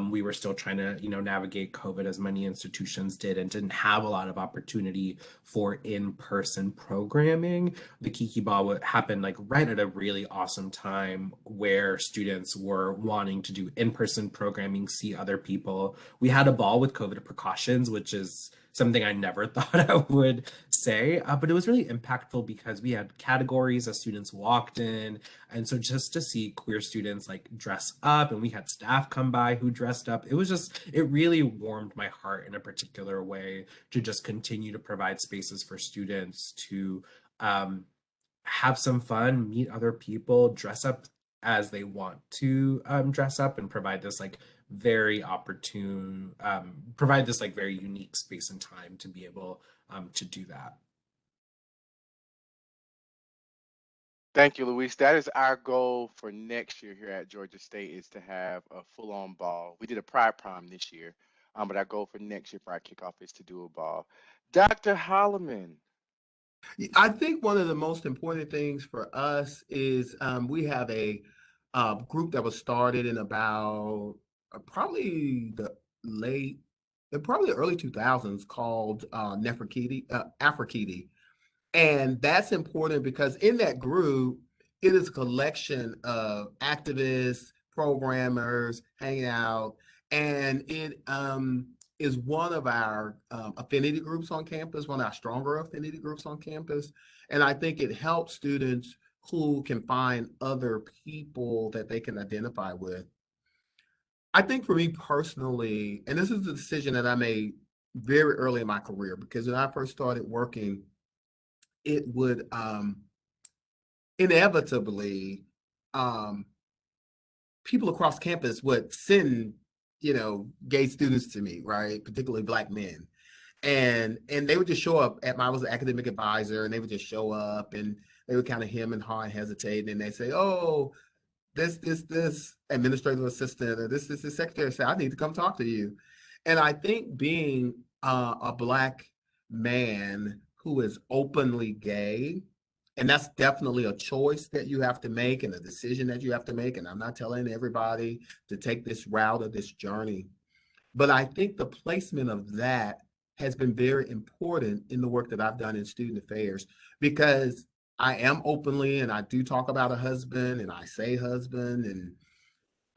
S5: we were still trying to, navigate COVID as many institutions did and didn't have a lot of opportunity for in-person programming. The Kiki Ball would happen like right at a really awesome time where students were wanting to do in-person programming, see other people. We had a ball with COVID precautions, which is something I never thought I would say, but it was really impactful because we had categories as students walked in. And so just to see queer students like dress up, and we had staff come by who dressed up, it really warmed my heart in a particular way to just continue to provide spaces for students to have some fun, meet other people, dress up as they want to dress up, and provide this like very opportune, provide this like very unique space and time to be able to do that.
S1: Thank you, Luis. That is our goal for next year here at Georgia State, is to have a full-on ball. We did a Pride Prom this year, but our goal for next year for our kickoff is to do a ball. Dr. Holloman.
S2: I think one of the most important things for us is we have a group that was started in about probably probably early 2000s, called Nefertiti. And that's important because in that group, it is a collection of activists, programmers hanging out, and it is one of our affinity groups on campus, one of our stronger affinity groups on campus. And I think it helps students who can find other people that they can identify with. I think for me personally, and this is a decision that I made very early in my career, because when I first started working, it would inevitably people across campus would send gay students to me, right, particularly Black men, and they would just show up I was an academic advisor, and they would just show up, and they would kind of hem and haw and hesitate, and they say, oh, this administrative assistant, or this secretary say, I need to come talk to you. And I think being a Black man who is openly gay, and that's definitely a choice that you have to make and a decision that you have to make. And I'm not telling everybody to take this route or this journey, but I think the placement of that has been very important in the work that I've done in student affairs, because I am openly, and I do talk about a husband, and I say husband, and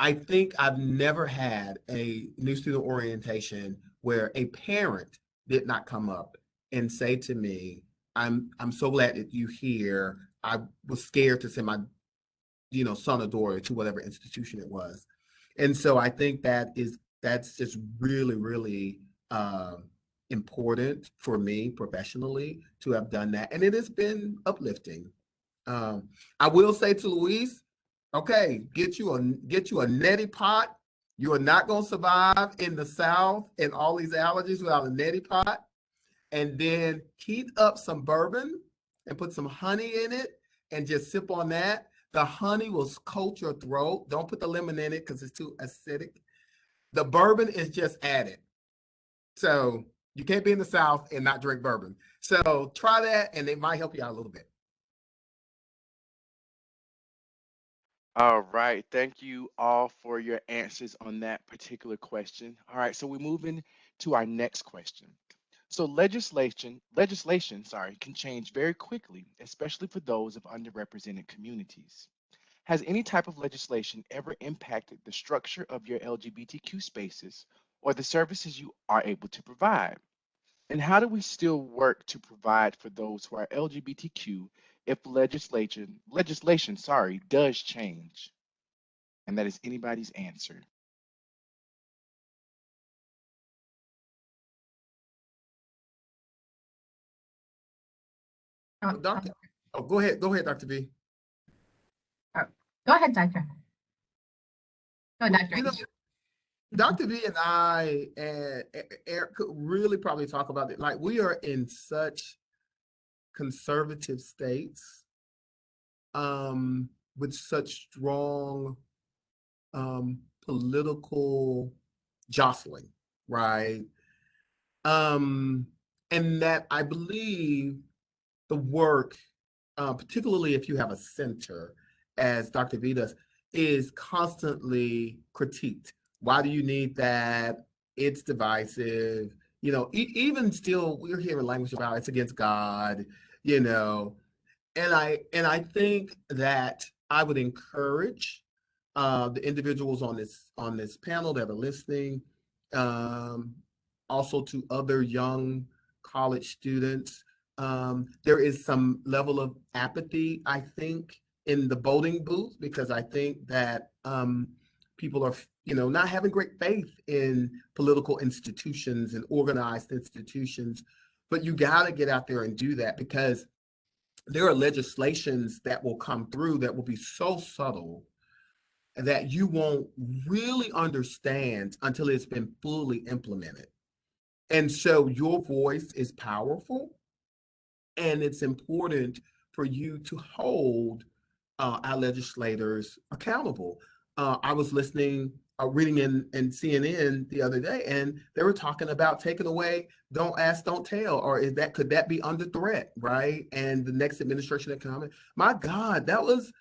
S2: I think I've never had a new student orientation where a parent did not come up and say to me, I'm so glad that you're here. I was scared to send my son or daughter to whatever institution it was. And so I think that's just really, really important for me professionally to have done that. And it has been uplifting. I will say to Luis, okay, get you a neti pot. You are not going to survive in the South and all these allergies without a neti pot. And then heat up some bourbon and put some honey in it and just sip on that. The honey will coat your throat. Don't put the lemon in it because it's too acidic. The bourbon is just added. So you can't be in the South and not drink bourbon. So try that, and it might help you out a little bit.
S1: All right. Thank you all for your answers on that particular question. All right. So we're moving to our next question. So legislation, sorry, can change very quickly, especially for those of underrepresented communities. Has any type of legislation ever impacted the structure of your LGBTQ spaces or the services you are able to provide? And how do we still work to provide for those who are LGBTQ if legislation, sorry, does change? And that is anybody's answer.
S2: Doctor, go ahead, Dr. V.
S4: Go ahead, Dr. Go, Dr.
S2: Dr. V and I and Eric could really probably talk about it. Like, we are in such conservative states with such strong political jostling. right? And that I believe the work, particularly if you have a center, as Dr. V does, is constantly critiqued. Why do you need that? It's divisive. You know, even still, we're hearing language about it's against God. You know, and I think that I would encourage the individuals on this panel that are listening, um, also to other young college students. There is some level of apathy, I think, in the voting booth because I think that people are, not having great faith in political institutions and organized institutions. But you got to get out there and do that because there are legislations that will come through that will be so subtle that you won't really understand until it's been fully implemented. And so your voice is powerful, and it's important for you to hold our legislators accountable. I was reading in CNN the other day, and they were talking about taking away "Don't Ask, Don't Tell," or could that be under threat, right? And the next administration that comes, my God, that was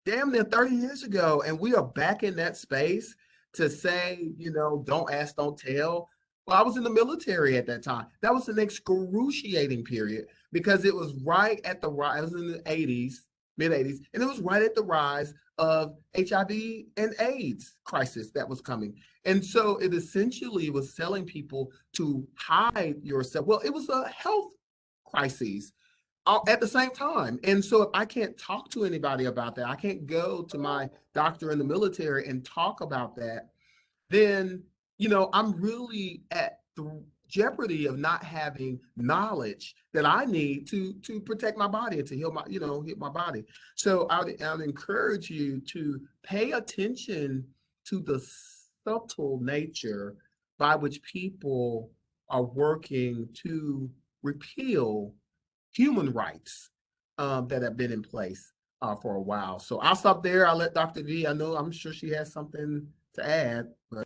S2: damn near 30 years ago, and we are back in that space to say, don't ask, don't tell. Well, I was in the military at that time. That was an excruciating period because it was right at the rise. It was in the 80s, mid 80s, and it was right at the rise of HIV and AIDS crisis that was coming. And so it essentially was telling people to hide yourself. Well, it was a health crisis at the same time. And so if I can't talk to anybody about that, I can't go to my doctor in the military and talk about that, then, I'm really at the jeopardy of not having knowledge that I need to protect my body and to heal my body. So I would encourage you to pay attention to the subtle nature by which people are working to repeal human rights that have been in place for a while. So I'll stop there. I'll let Dr. V, I'm sure she has something to add. But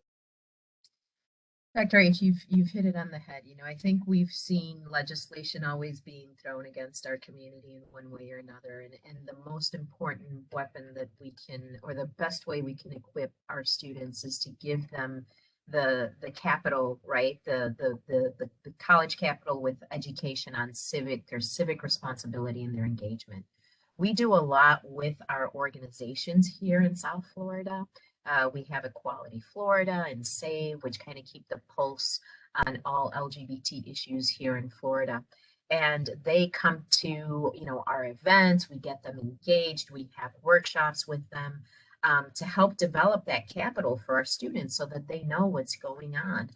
S4: Dr. H, you've hit it on the head. I think we've seen legislation always being thrown against our community in one way or another. And the most important weapon that we can, or the best way we can equip our students is to give them the capital, right? The college capital with education on their civic responsibility and their engagement. We do a lot with our organizations here in South Florida. We have Equality Florida and SAVE, which kind of keep the pulse on all LGBT issues here in Florida. And they come to, our events, we get them engaged, we have workshops with them to help develop that capital for our students so that they know what's going on.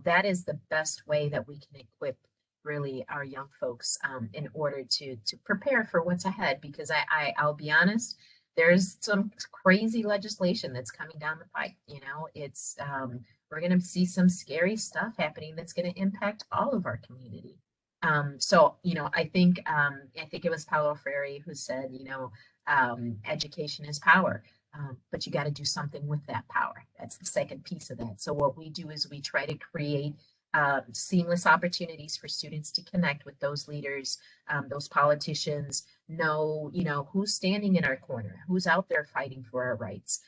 S4: That is the best way that we can equip really our young folks in order to prepare for what's ahead. Because I'll be honest, there's some crazy legislation that's coming down the pike. It's we're going to see some scary stuff happening that's going to impact all of our community. So I think it was Paulo Freire who said, education is power, but you got to do something with that power. That's the second piece of that. So what we do is we try to create seamless opportunities for students to connect with those leaders, those politicians, know who's standing in our corner, who's out there fighting for our rights.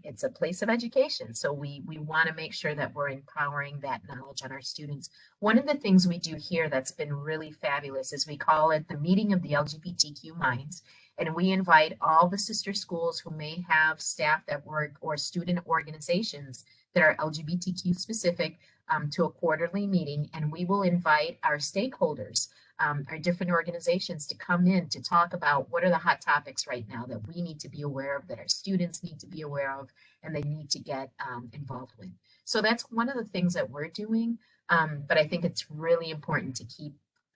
S4: It's a place of education, so we want to make sure that we're empowering that knowledge on our students. One of the things we do here that's been really fabulous is we call it the meeting of the LGBTQ minds, and we invite all the sister schools who may have staff that work or student organizations that are LGBTQ specific to a quarterly meeting, and we will invite our stakeholders, our different organizations, to come in to talk about what are the hot topics right now that we need to be aware of, that our students need to be aware of, and they need to get involved with. So that's one of the things that we're doing, but I think it's really important to keep,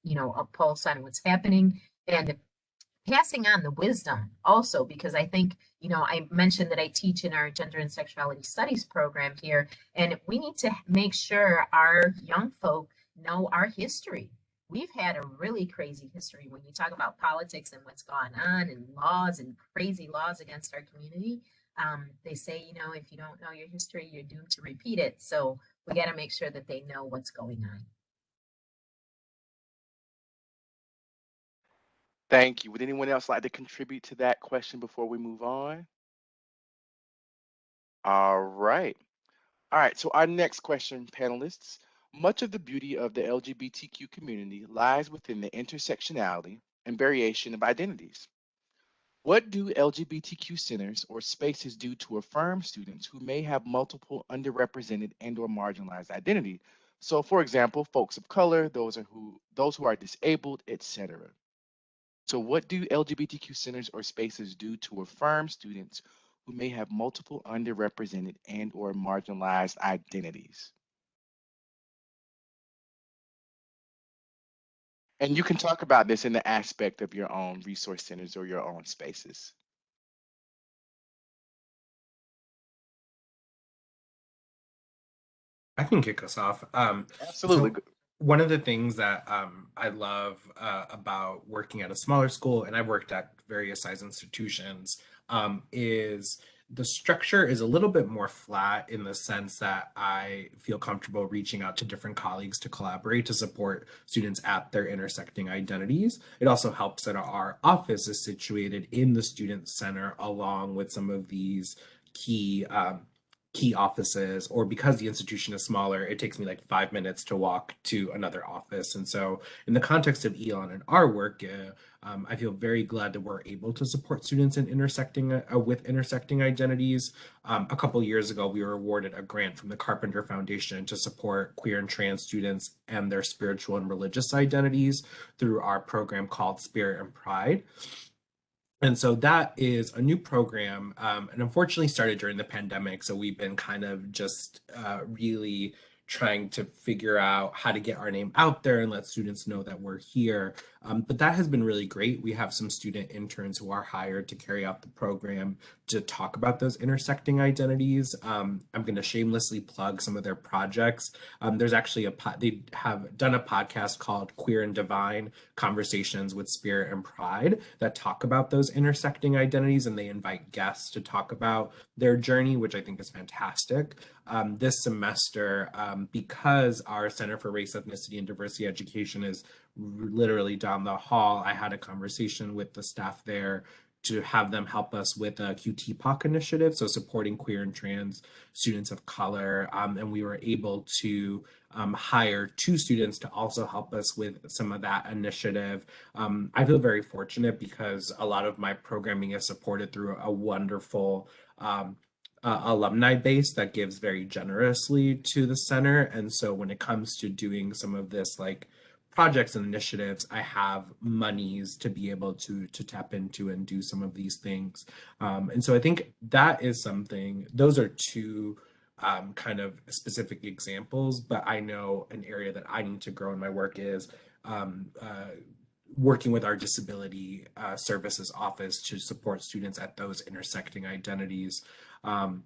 S4: a pulse on what's happening and passing on the wisdom also, because I think, I mentioned that I teach in our Gender and Sexuality Studies program here, and we need to make sure our young folk know our history. We've had a really crazy history when you talk about politics and what's gone on and laws and crazy laws against our community. They say, you know, if you don't know your history, you're doomed to repeat it. So we got to make sure that they know what's going on.
S1: Thank you. Would anyone else like to contribute to that question before we move on? All right. All right. So our next question, panelists. Much of the beauty of the LGBTQ community lies within the intersectionality and variation of identities. What do LGBTQ centers or spaces do to affirm students who may have multiple underrepresented and or marginalized identity? So for example, folks of color, those who are disabled, etc. So what do LGBTQ centers or spaces do to affirm students who may have multiple underrepresented and or marginalized identities? And you can talk about this in the aspect of your own resource centers or your own spaces.
S5: I can kick us off.
S1: Absolutely.
S5: So one of the things that I love about working at a smaller school, and I've worked at various size institutions, is the structure is a little bit more flat in the sense that I feel comfortable reaching out to different colleagues to collaborate to support students at their intersecting identities. It also helps that our office is situated in the student center along with some of these key key offices, or because the institution is smaller, it takes me like 5 minutes to walk to another office. And so in the context of Elon and our work, I feel very glad that we're able to support students in intersecting with intersecting identities. A couple years ago, we were awarded a grant from the Carpenter Foundation to support queer and trans students and their spiritual and religious identities through our program called Spirit and Pride. And so that is a new program, and unfortunately started during the pandemic. So we've been kind of just really trying to figure out how to get our name out there and let students know that we're here. But that has been really great. We have some student interns who are hired to carry out the program to talk about those intersecting identities. I'm going to shamelessly plug some of their projects. There's actually they have done a podcast called Queer and Divine Conversations with Spirit and Pride that talk about those intersecting identities, and they invite guests to talk about their journey, which I think is fantastic. This semester, because our Center for Race, Ethnicity, and Diversity Education is literally down the hall, I had a conversation with the staff there to have them help us with a QTPOC initiative, so supporting queer and trans students of color. And we were able to hire 2 students to also help us with some of that initiative. I feel very fortunate because a lot of my programming is supported through a wonderful alumni base that gives very generously to the center. And so when it comes to doing some of this like projects and initiatives, I have monies to be able to tap into and do some of these things. And so I think that is something, those are 2 kind of specific examples, but I know an area that I need to grow in my work is working with our disability services office to support students at those intersecting identities. But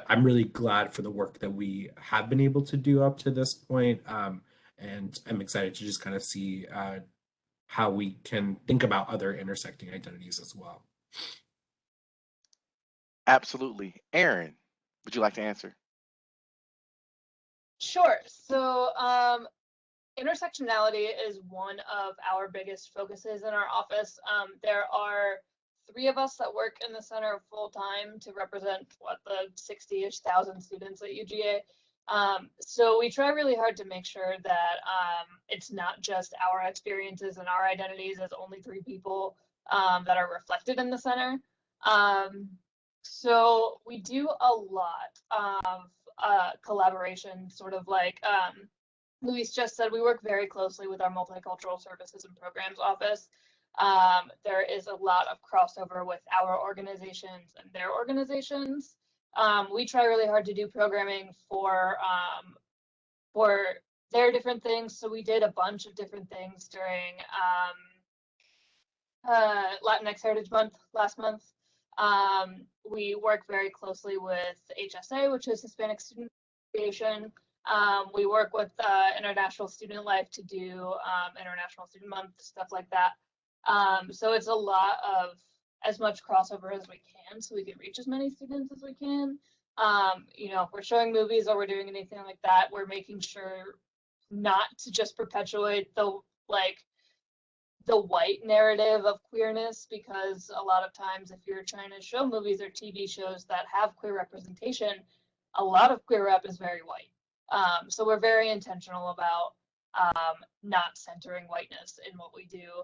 S5: I'm really glad for the work that we have been able to do up to this point. And I'm excited to just kind of see how we can think about other intersecting identities as well.
S1: Absolutely. Aaron, would you like to answer?
S3: Sure. So intersectionality is one of our biggest focuses in our office. There are 3 of us that work in the center full time to represent the 60-ish thousand students at UGA. So we try really hard to make sure that it's not just our experiences and our identities as only 3 people that are reflected in the center. So we do a lot of collaboration, sort of like Luis just said, we work very closely with our Multicultural Services and Programs office. There is a lot of crossover with our organizations and their organizations. We try really hard to do programming for their different things. So we did a bunch of different things during Latinx Heritage Month last month. We work very closely with HSA, which is Hispanic Student Association. We work with International Student Life to do International Student Month, stuff like that. So it's a lot of as much crossover as we can so we can reach as many students as we can. You know, if we're showing movies or we're doing anything like that, we're making sure not to just perpetuate the white narrative of queerness, because a lot of times if you're trying to show movies or TV shows that have queer representation, a lot of queer rep is very white. So we're very intentional about not centering whiteness in what we do,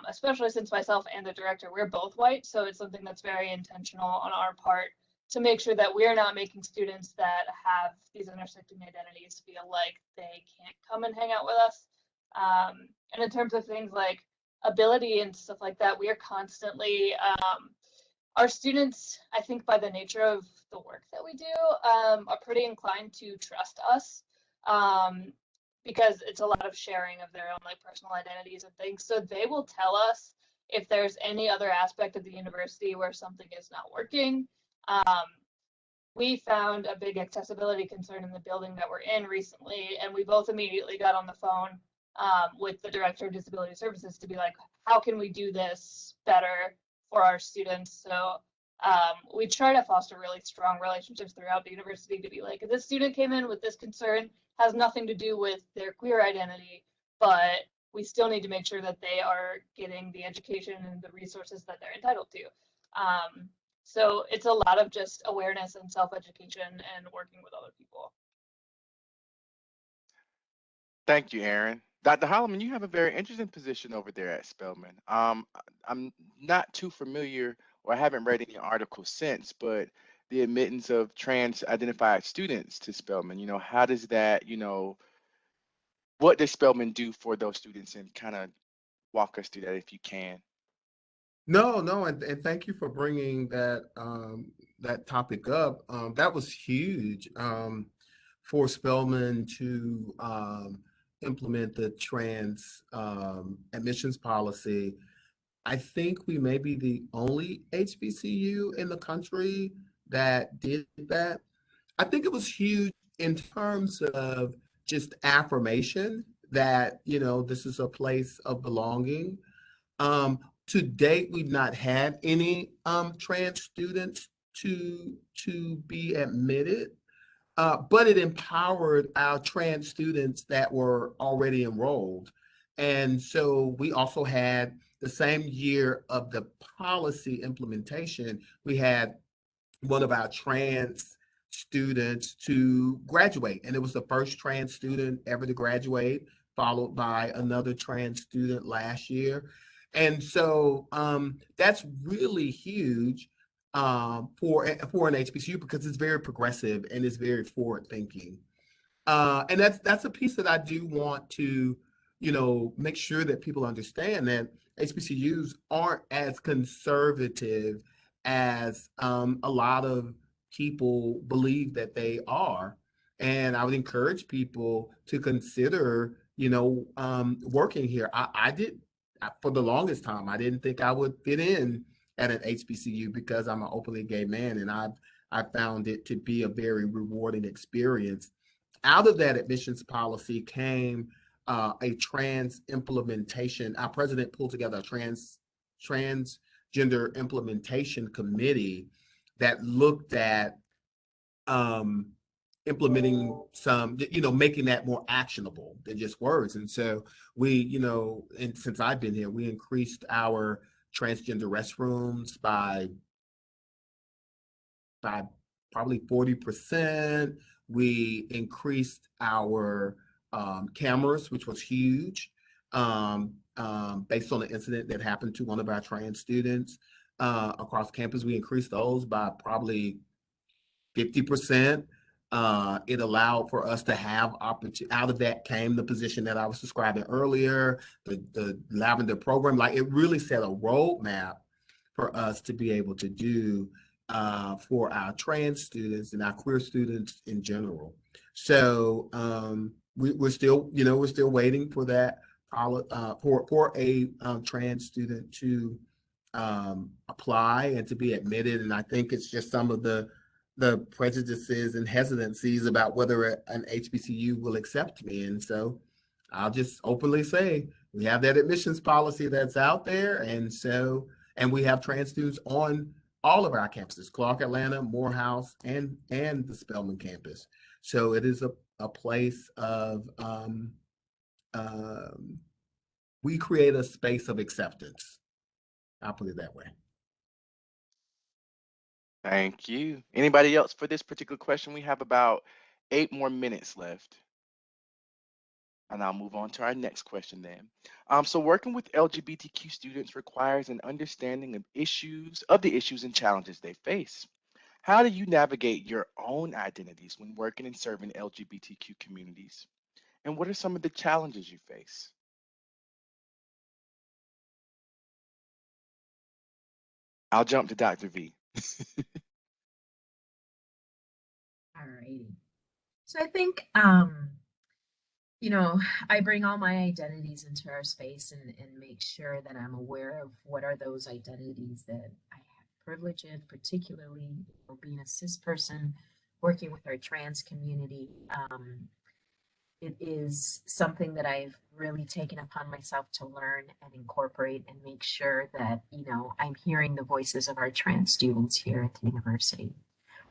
S3: especially since myself and the director, we're both white. So it's something that's very intentional on our part to make sure that we're not making students that have these intersecting identities feel like they can't come and hang out with us. And in terms of things like ability and stuff like that, we are constantly, our students, I think by the nature of the work that we do, are pretty inclined to trust us, because it's a lot of sharing of their own like personal identities and things. So they will tell us if there's any other aspect of the university where something is not working. We found a big accessibility concern in the building that we're in recently, and we both immediately got on the phone with the director of disability services to be like, how can we do this better for our students? So we try to foster really strong relationships throughout the university to be like, if this student came in with this concern, has nothing to do with their queer identity, but we still need to make sure that they are getting the education and the resources that they're entitled to. So it's a lot of just awareness and self-education and working with other people.
S1: Thank you, Aaron. Dr. Holloman, you have a very interesting position over there at Spelman. I'm not too familiar, or I haven't read any articles since, but the admittance of trans identified students to Spelman, you know, how does that, you know, what does Spelman do for those students, and kind of walk us through that if you can.
S2: No, no, and thank you for bringing that that topic up. That was huge for Spelman to implement the trans admissions policy. I think we may be the only HBCU in the country that did that. I think it was huge in terms of just affirmation that, you know, this is a place of belonging. Um, to date, we've not had any trans students to be admitted, but it empowered our trans students that were already enrolled. And so we also had the same year of the policy implementation, we had one of our trans students to graduate. And it was the first trans student ever to graduate, followed by another trans student last year. And so that's really huge for an HBCU because it's very progressive and it's very forward thinking. And that's a piece that I do want to, you know, make sure that people understand that HBCUs aren't as conservative as a lot of people believe that they are. And I would encourage people to consider, you know, working here. For the longest time, I didn't think I would fit in at an HBCU because I'm an openly gay man, and I found it to be a very rewarding experience. Out of that admissions policy came a trans implementation. Our president pulled together a transgender implementation committee that looked at implementing some, you know, making that more actionable than just words. And so we, you know, and since I've been here, we increased our transgender restrooms by probably 40%. We increased our cameras, which was huge, based on the incident that happened to one of our trans students across campus. We increased those by probably 50%. It allowed for us to have opportunity. Out of that came the position that I was describing earlier, the Lavender program. Like, it really set a roadmap for us to be able to do for our trans students and our queer students in general. So we're still, you know, we're still waiting for that for a trans student to apply and to be admitted. And I think it's just some of the prejudices and hesitancies about whether an HBCU will accept me. And so I'll just openly say we have that admissions policy that's out there. And so And we have trans students on all of our campuses, Clark, Atlanta, Morehouse, and the Spelman campus. So it is a place of, we create a space of acceptance. I'll put it that way.
S1: Thank you. Anybody else for this particular question? We have about 8 more minutes left. And I'll move on to our next question then. So working with LGBTQ students requires an understanding of the issues and challenges they face. How do you navigate your own identities when working and serving LGBTQ communities? And what are some of the challenges you face? I'll jump to Dr. V.
S4: All righty. So I think, you know, I bring all my identities into our space and make sure that I'm aware of what are those identities that I have privilege in, particularly, you know, being a cis person, working with our trans community. It is something that I've really taken upon myself to learn and incorporate and make sure that, you know, I'm hearing the voices of our trans students here at the university.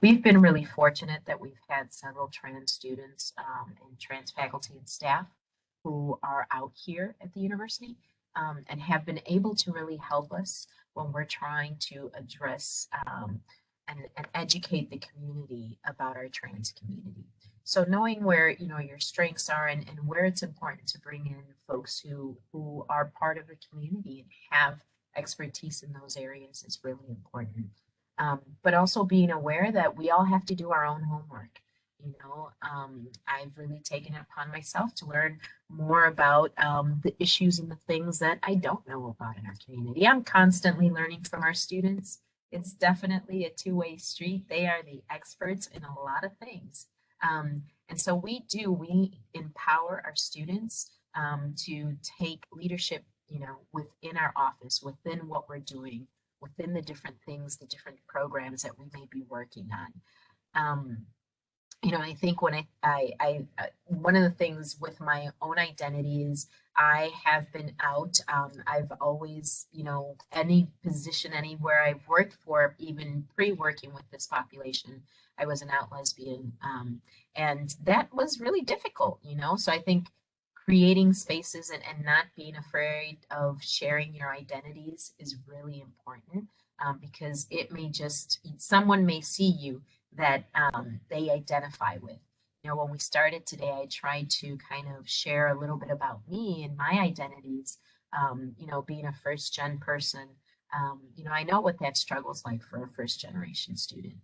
S4: We've been really fortunate that we've had several trans students and trans faculty and staff who are out here at the university and have been able to really help us when we're trying to address and educate the community about our trans community. So knowing where, you know, your strengths are and where it's important to bring in folks who are part of the community and have expertise in those areas is really important. But also being aware that we all have to do our own homework. You know, I've really taken it upon myself to learn more about the issues and the things that I don't know about in our community. I'm constantly learning from our students. It's definitely a two-way street. They are the experts in a lot of things. And so we empower our students to take leadership, you know, within our office, within what we're doing, within the different things, the different programs that we may be working on. You know, I think when I one of the things with my own identity is I have been out. I've always, you know, any position anywhere I've worked for, even pre-working with this population, I was an out lesbian. And that was really difficult, you know. So I think creating spaces and not being afraid of sharing your identities is really important because it may just, someone may see you that they identify with. You know, when we started today, I tried to kind of share a little bit about me and my identities. You know, being a first gen person, you know, I know what that struggle's like for a first generation student,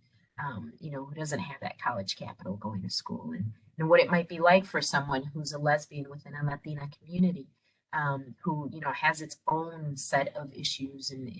S4: you know, who doesn't have that college capital going to school, and what it might be like for someone who's a lesbian within a Latina community, who, you know, has its own set of issues and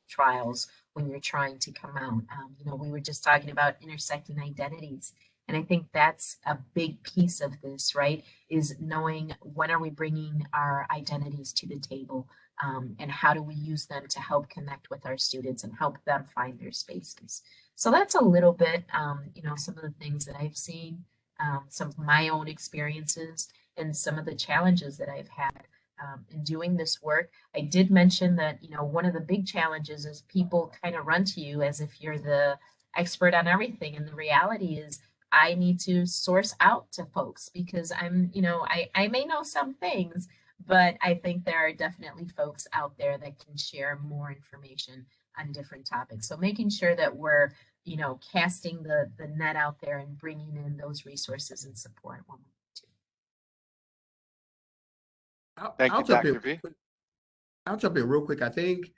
S4: trials when you're trying to come out. You know, we were just talking about intersecting identities. And I think that's a big piece of this, right? Is knowing when are we bringing our identities to the table and how do we use them to help connect with our students and help them find their spaces. So that's a little bit, you know, some of the things that I've seen, some of my own experiences and some of the challenges that I've had in doing this work. I did mention that, you know, one of the big challenges is people kind of run to you as if you're the expert on everything. And the reality is I need to source out to folks because I'm, you know, I may know some things, but I think there are definitely folks out there that can share more information on different topics. So making sure that we're, you know, casting the net out there and bringing in those resources and support when we need to.
S1: Thank you, Dr. V.
S2: I'll jump in real quick. I think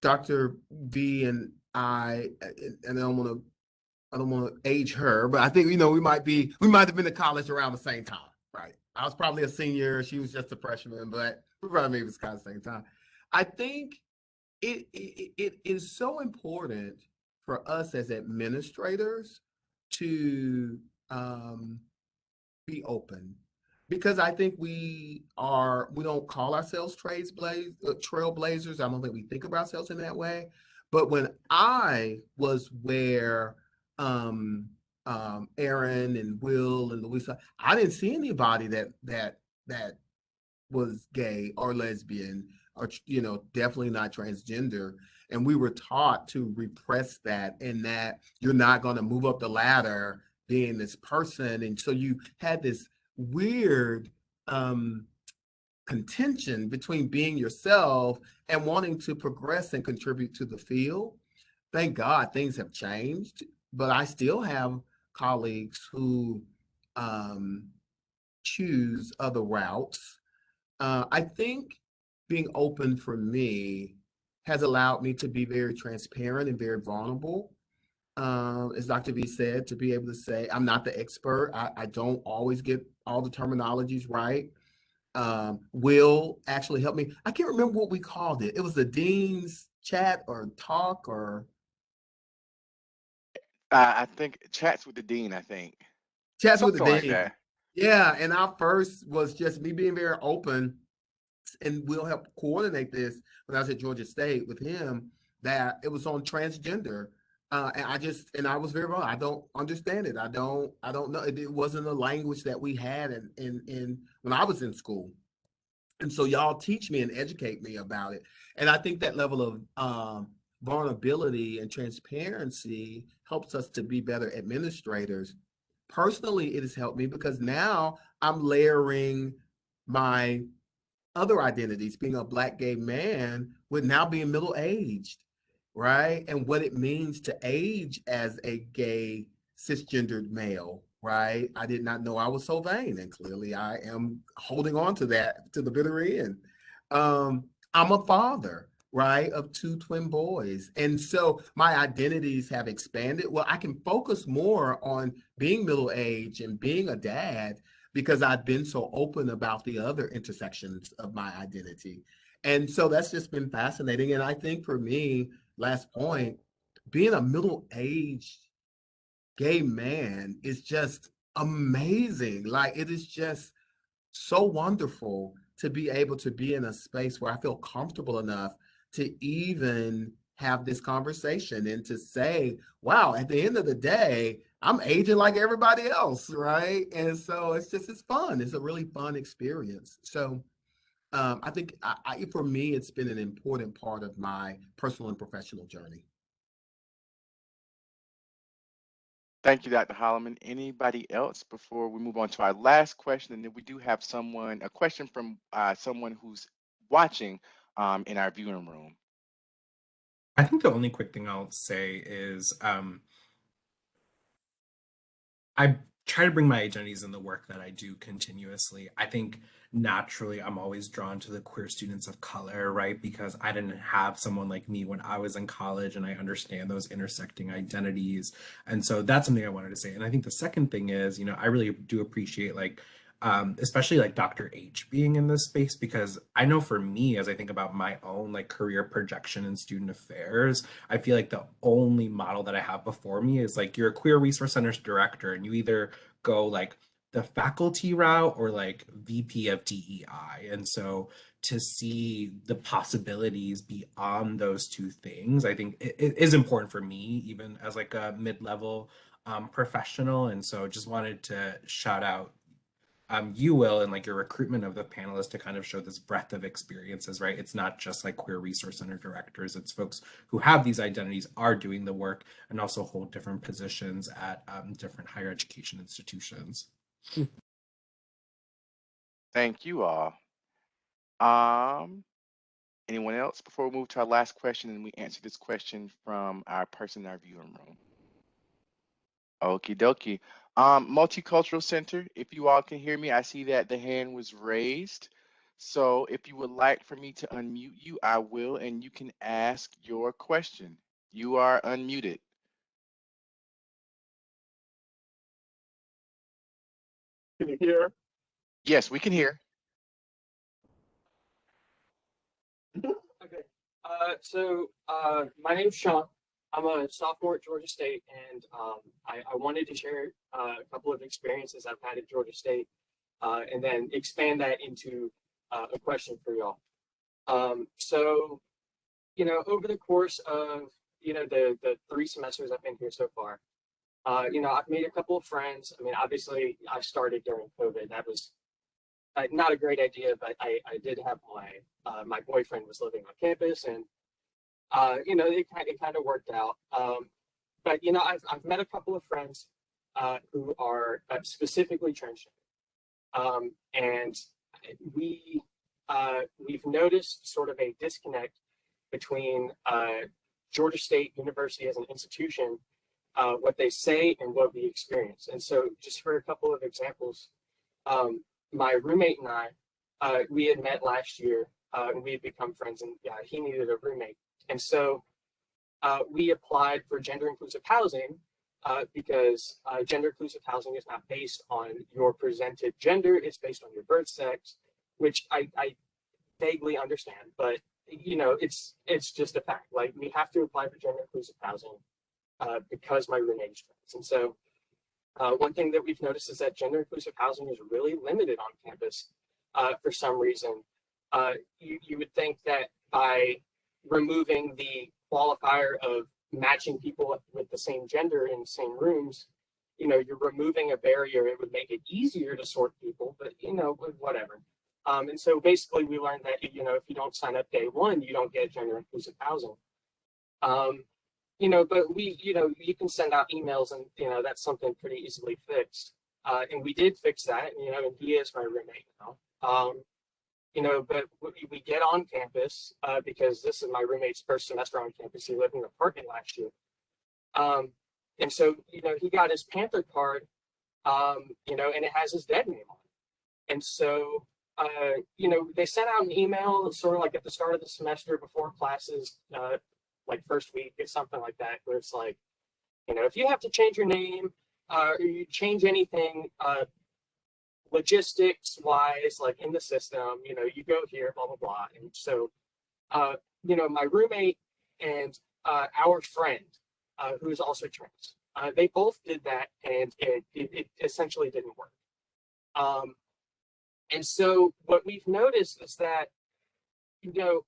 S2: Dr. V and I don't want to age her, but I think, you know, we might have been to college around the same time, right? I was probably a senior, she was just a freshman, but we probably was kind of the same time. I think it is so important for us as administrators to be open, because I think we don't call ourselves trailblazers. I don't think we think of ourselves in that way. But when I was where Aaron and Will and Louisa, I didn't see anybody that was gay or lesbian or, definitely not transgender. And we were taught to repress that, and that you're not going to move up the ladder being this person. And so you had this weird contention between being yourself and wanting to progress and contribute to the field. Thank God things have changed, but I still have colleagues who choose other routes. I think being open for me has allowed me to be very transparent and very vulnerable. As Dr. V said, to be able to say, I'm not the expert. I don't always get all the terminologies right. Will actually help me. I can't remember what we called it. It was the dean's chat or talk or
S1: I think chats with the dean, I think.
S2: chats with the
S1: Something like
S2: dean.
S1: that.
S2: Yeah, and our first was just me being very open, and we'll help coordinate this when I was at Georgia State with him, that it was on transgender. And I was very wrong. I don't understand it. I don't know. It wasn't a language that we had in when I was in school. And so y'all teach me and educate me about it. And I think that level of vulnerability and transparency helps us to be better administrators. Personally, it has helped me because now I'm layering my other identities, being a Black gay man with now being middle aged, right? And what it means to age as a gay cisgendered male, right? I did not know I was so vain, and clearly I am holding on to that to the bitter end. I'm a father, right, of two twin boys. And so my identities have expanded. Well, I can focus more on being middle aged and being a dad because I've been so open about the other intersections of my identity. And so that's just been fascinating. And I think for me, last point, being a middle-aged gay man is just amazing. Like, it is just so wonderful to be able to be in a space where I feel comfortable enough to even have this conversation and to say, wow, at the end of the day, I'm aging like everybody else, right? And so it's fun. It's a really fun experience. So I think for me, it's been an important part of my personal and professional journey.
S1: Thank you, Dr. Holloman. Anybody else before we move on to our last question? And then we do have a question from someone who's watching in our viewing room.
S5: I think the only quick thing I'll say is I try to bring my identities in the work that I do continuously. I think naturally I'm always drawn to the queer students of color, right? Because I didn't have someone like me when I was in college, and I understand those intersecting identities. And so that's something I wanted to say. And I think the second thing is, I really do appreciate especially like Dr. H being in this space, because I know for me, as I think about my own like career projection in student affairs, I feel like the only model that I have before me is like, you're a queer resource centers director and you either go like the faculty route or like VP of DEI. And so to see the possibilities beyond those two things, I think it is important for me, even as like a mid-level professional. And so just wanted to shout out you will, and like your recruitment of the panelists to kind of show this breadth of experiences, right? It's not just like queer resource center directors, it's folks who have these identities, are doing the work, and also hold different positions at different higher education institutions.
S1: Thank you all. Anyone else before we move to our last question and we answer this question from our person in our viewing room? Okie dokie. Multicultural Center, if you all can hear me, I see that the hand was raised. So if you would like for me to unmute you, I will, and you can ask your question. You are unmuted.
S6: Can you hear?
S1: Yes, we can hear.
S6: Okay. My name's Sean. I'm a sophomore at Georgia State, and I wanted to share a couple of experiences I've had at Georgia State, and then expand that into a question for y'all. Over the course of the 3 semesters I've been here so far, I've made a couple of friends. I mean, obviously, I started during COVID. That was not a great idea, but I did have my boyfriend was living on campus, and you know, it kind of worked out. But you know, I've met a couple of friends who are specifically transgender, and we've noticed sort of a disconnect between Georgia State University as an institution, what they say and what we experience. And so, just for a couple of examples, my roommate and I, we had met last year, and we had become friends, and he needed a roommate. And so we applied for gender inclusive housing because gender inclusive housing is not based on your presented gender, it's based on your birth sex, which I vaguely understand, but you know, it's just a fact. Like, we have to apply for gender inclusive housing because my roommate is trans. And so one thing that we've noticed is that gender inclusive housing is really limited on campus for some reason. You would think that by removing the qualifier of matching people with the same gender in the same rooms, you know, you're removing a barrier. It would make it easier to sort people, but you know, whatever. And so basically we learned that, you know, if you don't sign up day one, you don't get gender inclusive housing. You know, but you know, you can send out emails and, you know, that's something pretty easily fixed. And we did fix that, you know, and he is my roommate now. You know, but we get on campus because this is my roommate's first semester on campus. He lived in an apartment last year. And so, you know, he got his Panther card, you know, and it has his dead name on it. And so, you know, they sent out an email sort of like at the start of the semester before classes, like first week or something like that, where it's like, you know, if you have to change your name or you change anything, logistics wise, like in the system, you know, you go here, blah, blah, blah. And so, you know, my roommate and our friend, who is also trans, they both did that, and it essentially didn't work. And so what we've noticed is that, you know,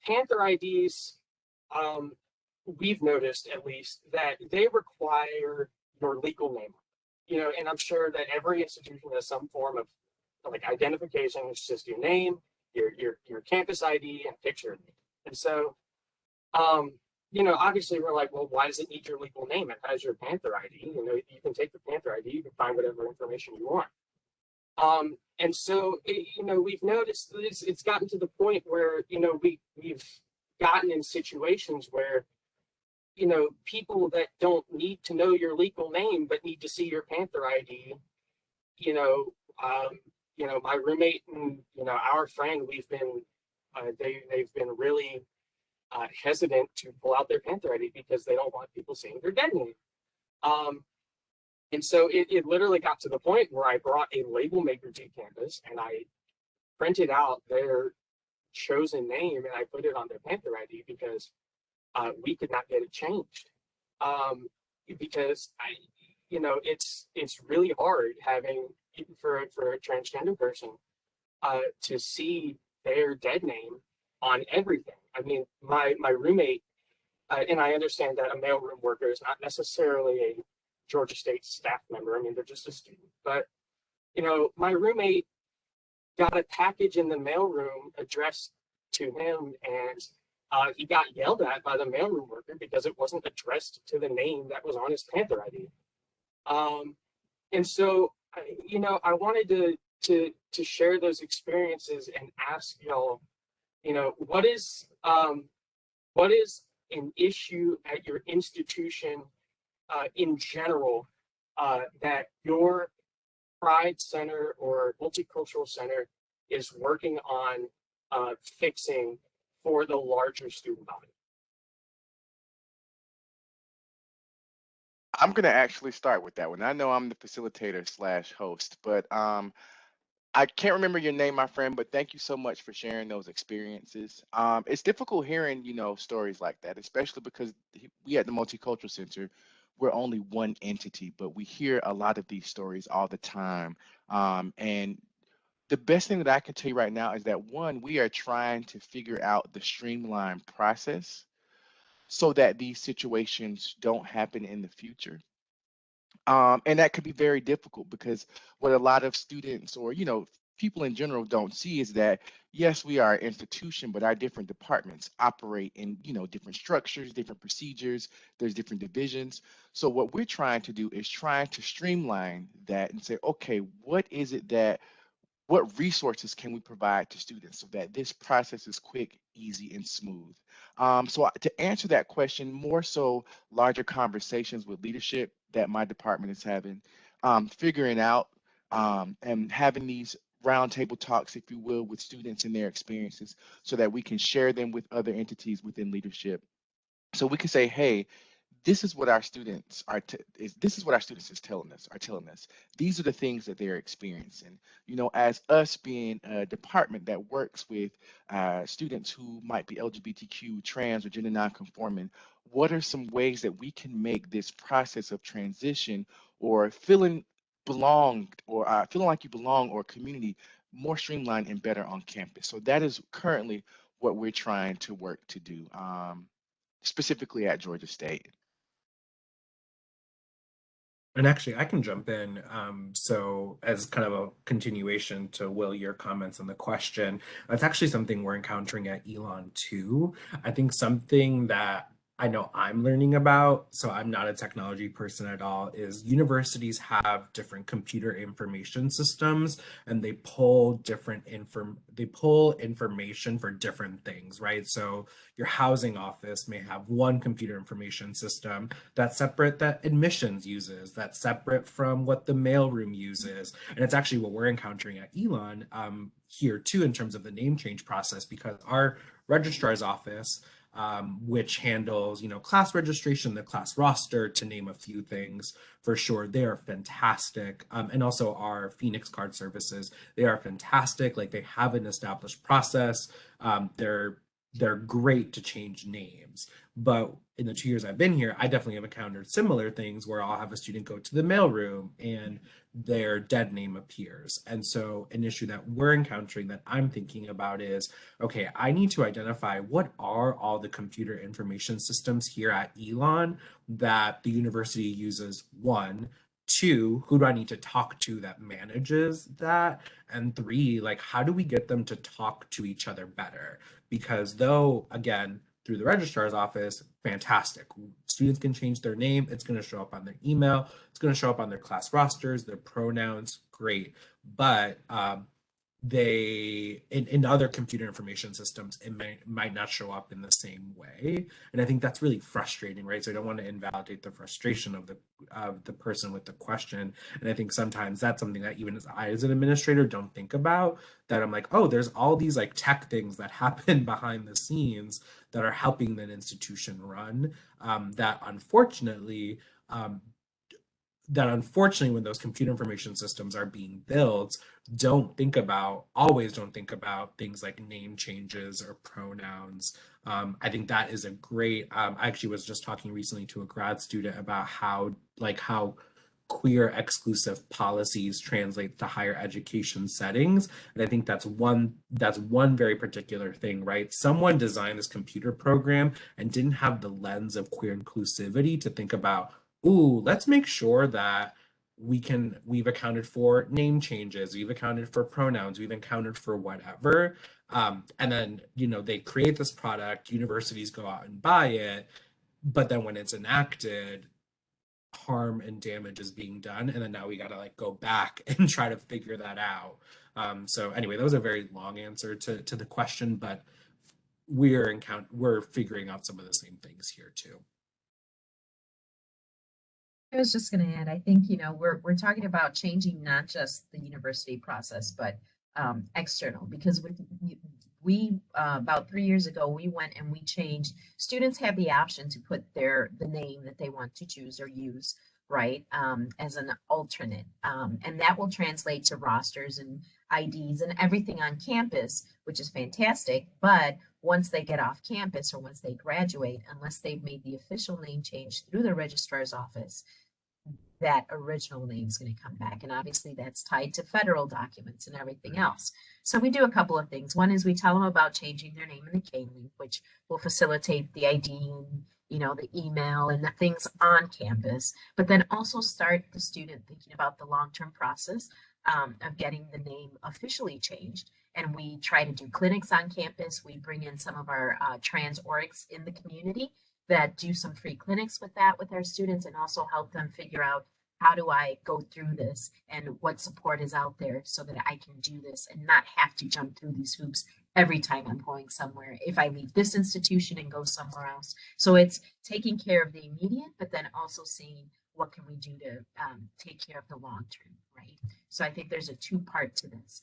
S6: Panther IDs, we've noticed at least that they require your legal name. You know, and I'm sure that every institution has some form of like identification. It's just your name, your campus ID, and picture. And so, you know, obviously we're like, well, why does it need your legal name? It has your Panther ID. You know, you can take the Panther ID, you can find whatever information you want. And so, you know, we've noticed it's gotten to the point where, you know, we've gotten in situations where, you know, people that don't need to know your legal name but need to see your Panther ID, you know, my roommate and, you know, our friend, we've been, they've been really hesitant to pull out their Panther ID because they don't want people seeing their dead name. And so it literally got to the point where I brought a label maker to campus and I printed out their chosen name and I put it on their Panther ID because we could not get it changed, because you know, it's really hard having for a transgender person to see their dead name on everything. I mean, my roommate, and I understand that a mailroom worker is not necessarily a Georgia State staff member. I mean, they're just a student. But you know, my roommate got a package in the mailroom addressed to him, and he got yelled at by the mailroom worker because it wasn't addressed to the name that was on his Panther ID. And so, you know, I wanted to share those experiences and ask y'all, you know, what is an issue at your institution in general that your Pride Center or Multicultural Center is working on fixing for the larger student body?
S1: I'm going to actually start with that one. I know I'm the facilitator slash host, but I can't remember your name, my friend, but thank you so much for sharing those experiences. It's difficult hearing, you know, stories like that, especially because we at the Multicultural Center, we're only one entity, but we hear a lot of these stories all the time. And the best thing that I can tell you right now is that one, we are trying to figure out the streamlined process so that these situations don't happen in the future. And that could be very difficult because what a lot of students or, you know, people in general don't see is that, yes, we are an institution, but our different departments operate in, different structures, different procedures, there's different divisions. So what we're trying to do is trying to streamline that and say, okay, what resources can we provide to students so that this process is quick, easy, and smooth? So to answer that question, more so larger conversations with leadership that my department is having, figuring out and having these roundtable talks, if you will, with students and their experiences so that we can share them with other entities within leadership. So we can say, hey, this is what our students this is what our students are telling us. These are the things that they're experiencing. As us being a department that works with students who might be LGBTQ, trans, or gender nonconforming, what are some ways that we can make this process of transition or feeling belonged or feeling like you belong or community more streamlined and better on campus? So that is currently what we're trying to work to do, specifically at Georgia State.
S5: And actually, I can jump in. So, as kind of a continuation to Will, your comments on the question, that's actually something we're encountering at Elon too. I think something that I know I'm learning about, so I'm not a technology person at all, is universities have different computer information systems and they pull information for different things, right? So your housing office may have one computer information system that's separate that admissions uses, that's separate from what the mailroom uses. And it's actually what we're encountering at Elon here too in terms of the name change process, because our registrar's office, which handles, class registration, the class roster, to name a few things for sure. They are fantastic. And also our Phoenix card services, they are fantastic. Like, they have an established process. They're great to change names. But in the 2 years I've been here, I definitely have encountered similar things where I'll have a student go to the mailroom and their dead name appears. And so an issue that we're encountering that I'm thinking about is, okay, I need to identify what are all the computer information systems here at Elon that the university uses. One, two, who do I need to talk to that manages that? And three, like, how do we get them to talk to each other better? Because though, again, through the registrar's office, fantastic. Students can change their name. It's going to show up on their email. It's going to show up on their class rosters, their pronouns, great. But they in other computer information systems, it might not show up in the same way. And I think that's really frustrating, right? So I don't want to invalidate the frustration of the person with the question. And I think sometimes that's something that even as an administrator don't think about, that I'm like, oh, there's all these like tech things that happen behind the scenes that are helping the institution run, that unfortunately when those computer information systems are being built, always don't think about things like name changes or pronouns. I think that is a great, I actually was just talking recently to a grad student about how queer exclusive policies translate to higher education settings. And I think that's one very particular thing, right? Someone designed this computer program and didn't have the lens of queer inclusivity to think about, ooh, let's make sure that we've accounted for name changes, we've accounted for pronouns, we've accounted for whatever. And then, they create this product, universities go out and buy it, but then when it's enacted, harm and damage is being done, and then now we got to like go back and try to figure that out. So anyway, that was a very long answer to the question, but we're figuring out some of the same things here too.
S4: I was just going to add, I think, we're talking about changing not just the university process, but external, because we about 3 years ago, we went and we changed. Students have the option to put the name that they want to choose or use, right, as an alternate. And that will translate to rosters and IDs and everything on campus, which is fantastic. But once they get off campus or once they graduate, unless they've made the official name change through the registrar's office, that original name is going to come back. And obviously that's tied to federal documents and everything else. So we do a couple of things. One is we tell them about changing their name in the K-Link, which will facilitate the ID, you know, the email and the things on campus, but then also start the student thinking about the long-term process of getting the name officially changed. And we try to do clinics on campus. We bring in some of our trans orgs in the community that do some free clinics with that with our students, and also help them figure out, how do I go through this and what support is out there so that I can do this and not have to jump through these hoops every time I'm going somewhere, if I leave this institution and go somewhere else. So it's taking care of the immediate, but then also seeing what can we do to take care of the long term, right? So I think there's a two-part to this.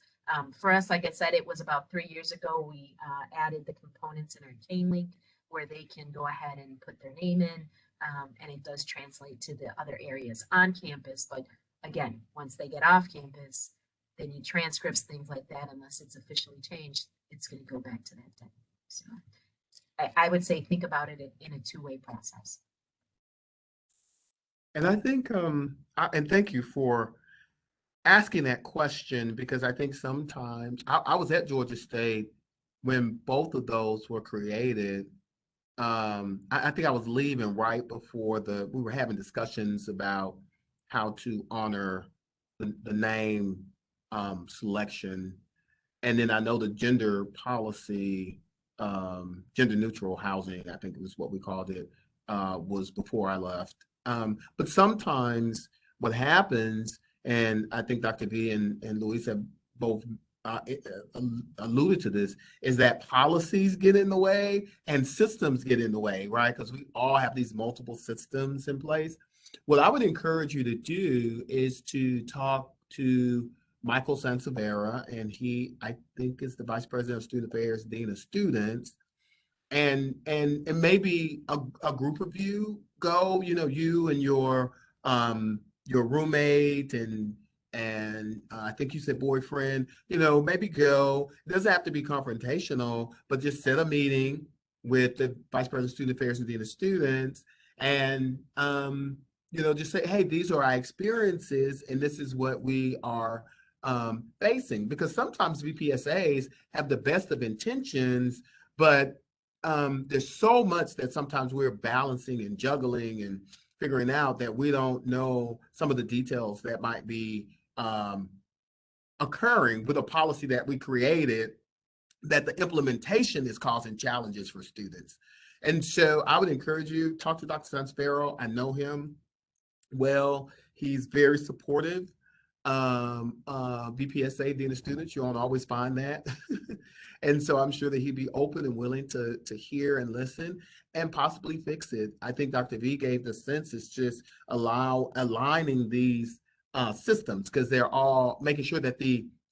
S4: For us, like I said, it was about 3 years ago, we added the components in our chain link where they can go ahead and put their name in, and it does translate to the other areas on campus. But again, once they get off campus, they need transcripts, things like that. Unless it's officially changed, it's going to go back to that day. So I would say think about it in a two-way process.
S2: And I think, and thank you for asking that question, because I think sometimes I was at Georgia State when both of those were created. I think I was leaving right before we were having discussions about how to honor the name selection. And then I know the gender policy, gender neutral housing, I think was what we called it, was before I left. But sometimes what happens, and I think Dr. V and Luis have both alluded to this, is that policies get in the way and systems get in the way, right? Because we all have these multiple systems in place. What I would encourage you to do is to talk to Michael Sansevera, and he, I think, is the Vice President of Student Affairs, Dean of Students, and maybe a group of you go, you know, you and your roommate and I think you said boyfriend, you know, maybe go. It doesn't have to be confrontational, but just set a meeting with the Vice President of Student Affairs and Dean of Students, and you know, just say, hey, these are our experiences, and this is what we are facing. Because sometimes VPSAs have the best of intentions, but there's so much that sometimes we're balancing and juggling and figuring out that we don't know some of the details that might be occurring with a policy that we created, that the implementation is causing challenges for students. And so I would encourage you, talk to Dr. Sansevera. I know him well. He's very supportive. VPSA, Dean of Students, you won't always find that. And so I'm sure that he'd be open and willing to hear and listen and possibly fix it. I think Dr. V gave the sense, it's just aligning these systems, because they're all making sure that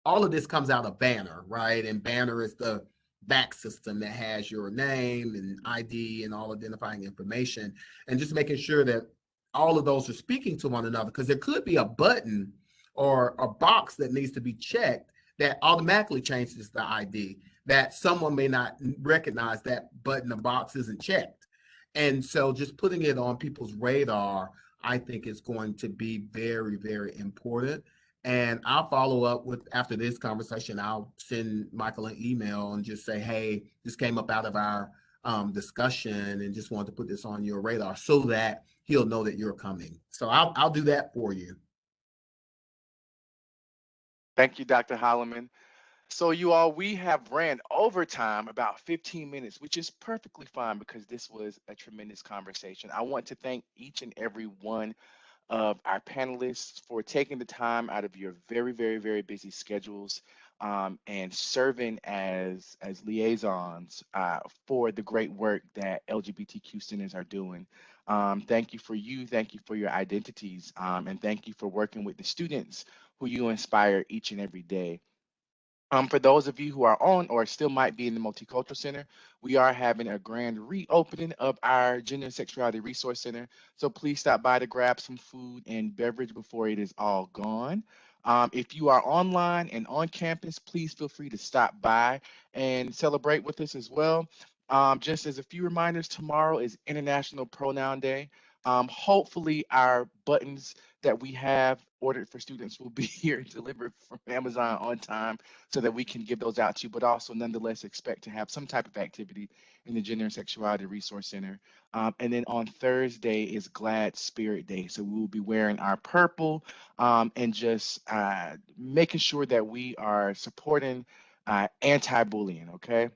S2: all of this comes out of Banner, right? And Banner is the back system that has your name and ID and all identifying information, and just making sure that all of those are speaking to one another, because there could be a button or a box that needs to be checked that automatically changes the ID, that someone may not recognize that button or box isn't checked. And so just putting it on people's radar, I think, is going to be very, very important. And I'll follow up with, after this conversation, I'll send Michael an email and just say, hey, this came up out of our discussion, and just wanted to put this on your radar so that he'll know that you're coming. So I'll do that for you.
S1: Thank you, Dr. Holloman. So you all, we have ran overtime about 15 minutes, which is perfectly fine because this was a tremendous conversation. I want to thank each and every one of our panelists for taking the time out of your very, very, very busy schedules and serving as liaisons for the great work that LGBTQ centers are doing. Thank you for your identities, and thank you for working with the students who you inspire each and every day. For those of you who are on or still might be in the Multicultural Center, we are having a grand reopening of our Gender and Sexuality Resource Center. So please stop by to grab some food and beverage before it is all gone. If you are online and on campus, please feel free to stop by and celebrate with us as well. Just as a few reminders, tomorrow is International Pronoun Day. Hopefully our buttons that we have ordered for students will be here delivered from Amazon on time so that we can give those out to you, but also nonetheless expect to have some type of activity in the Gender and Sexuality Resource Center. And then on Thursday is Glad Spirit Day. So we will be wearing our purple and just making sure that we are supporting anti-bullying, okay?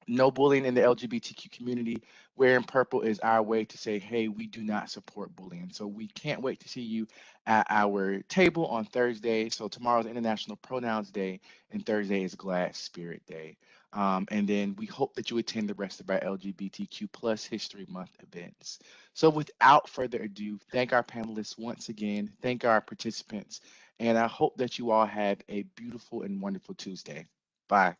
S1: No bullying in the LGBTQ community. Wearing purple is our way to say, hey, we do not support bullying. So we can't wait to see you at our table on Thursday. So tomorrow's International Pronouns Day, and Thursday is Glad Spirit Day. And then we hope that you attend the rest of our LGBTQ plus History Month events. So without further ado, thank our panelists once again, thank our participants, and I hope that you all have a beautiful and wonderful Tuesday. Bye.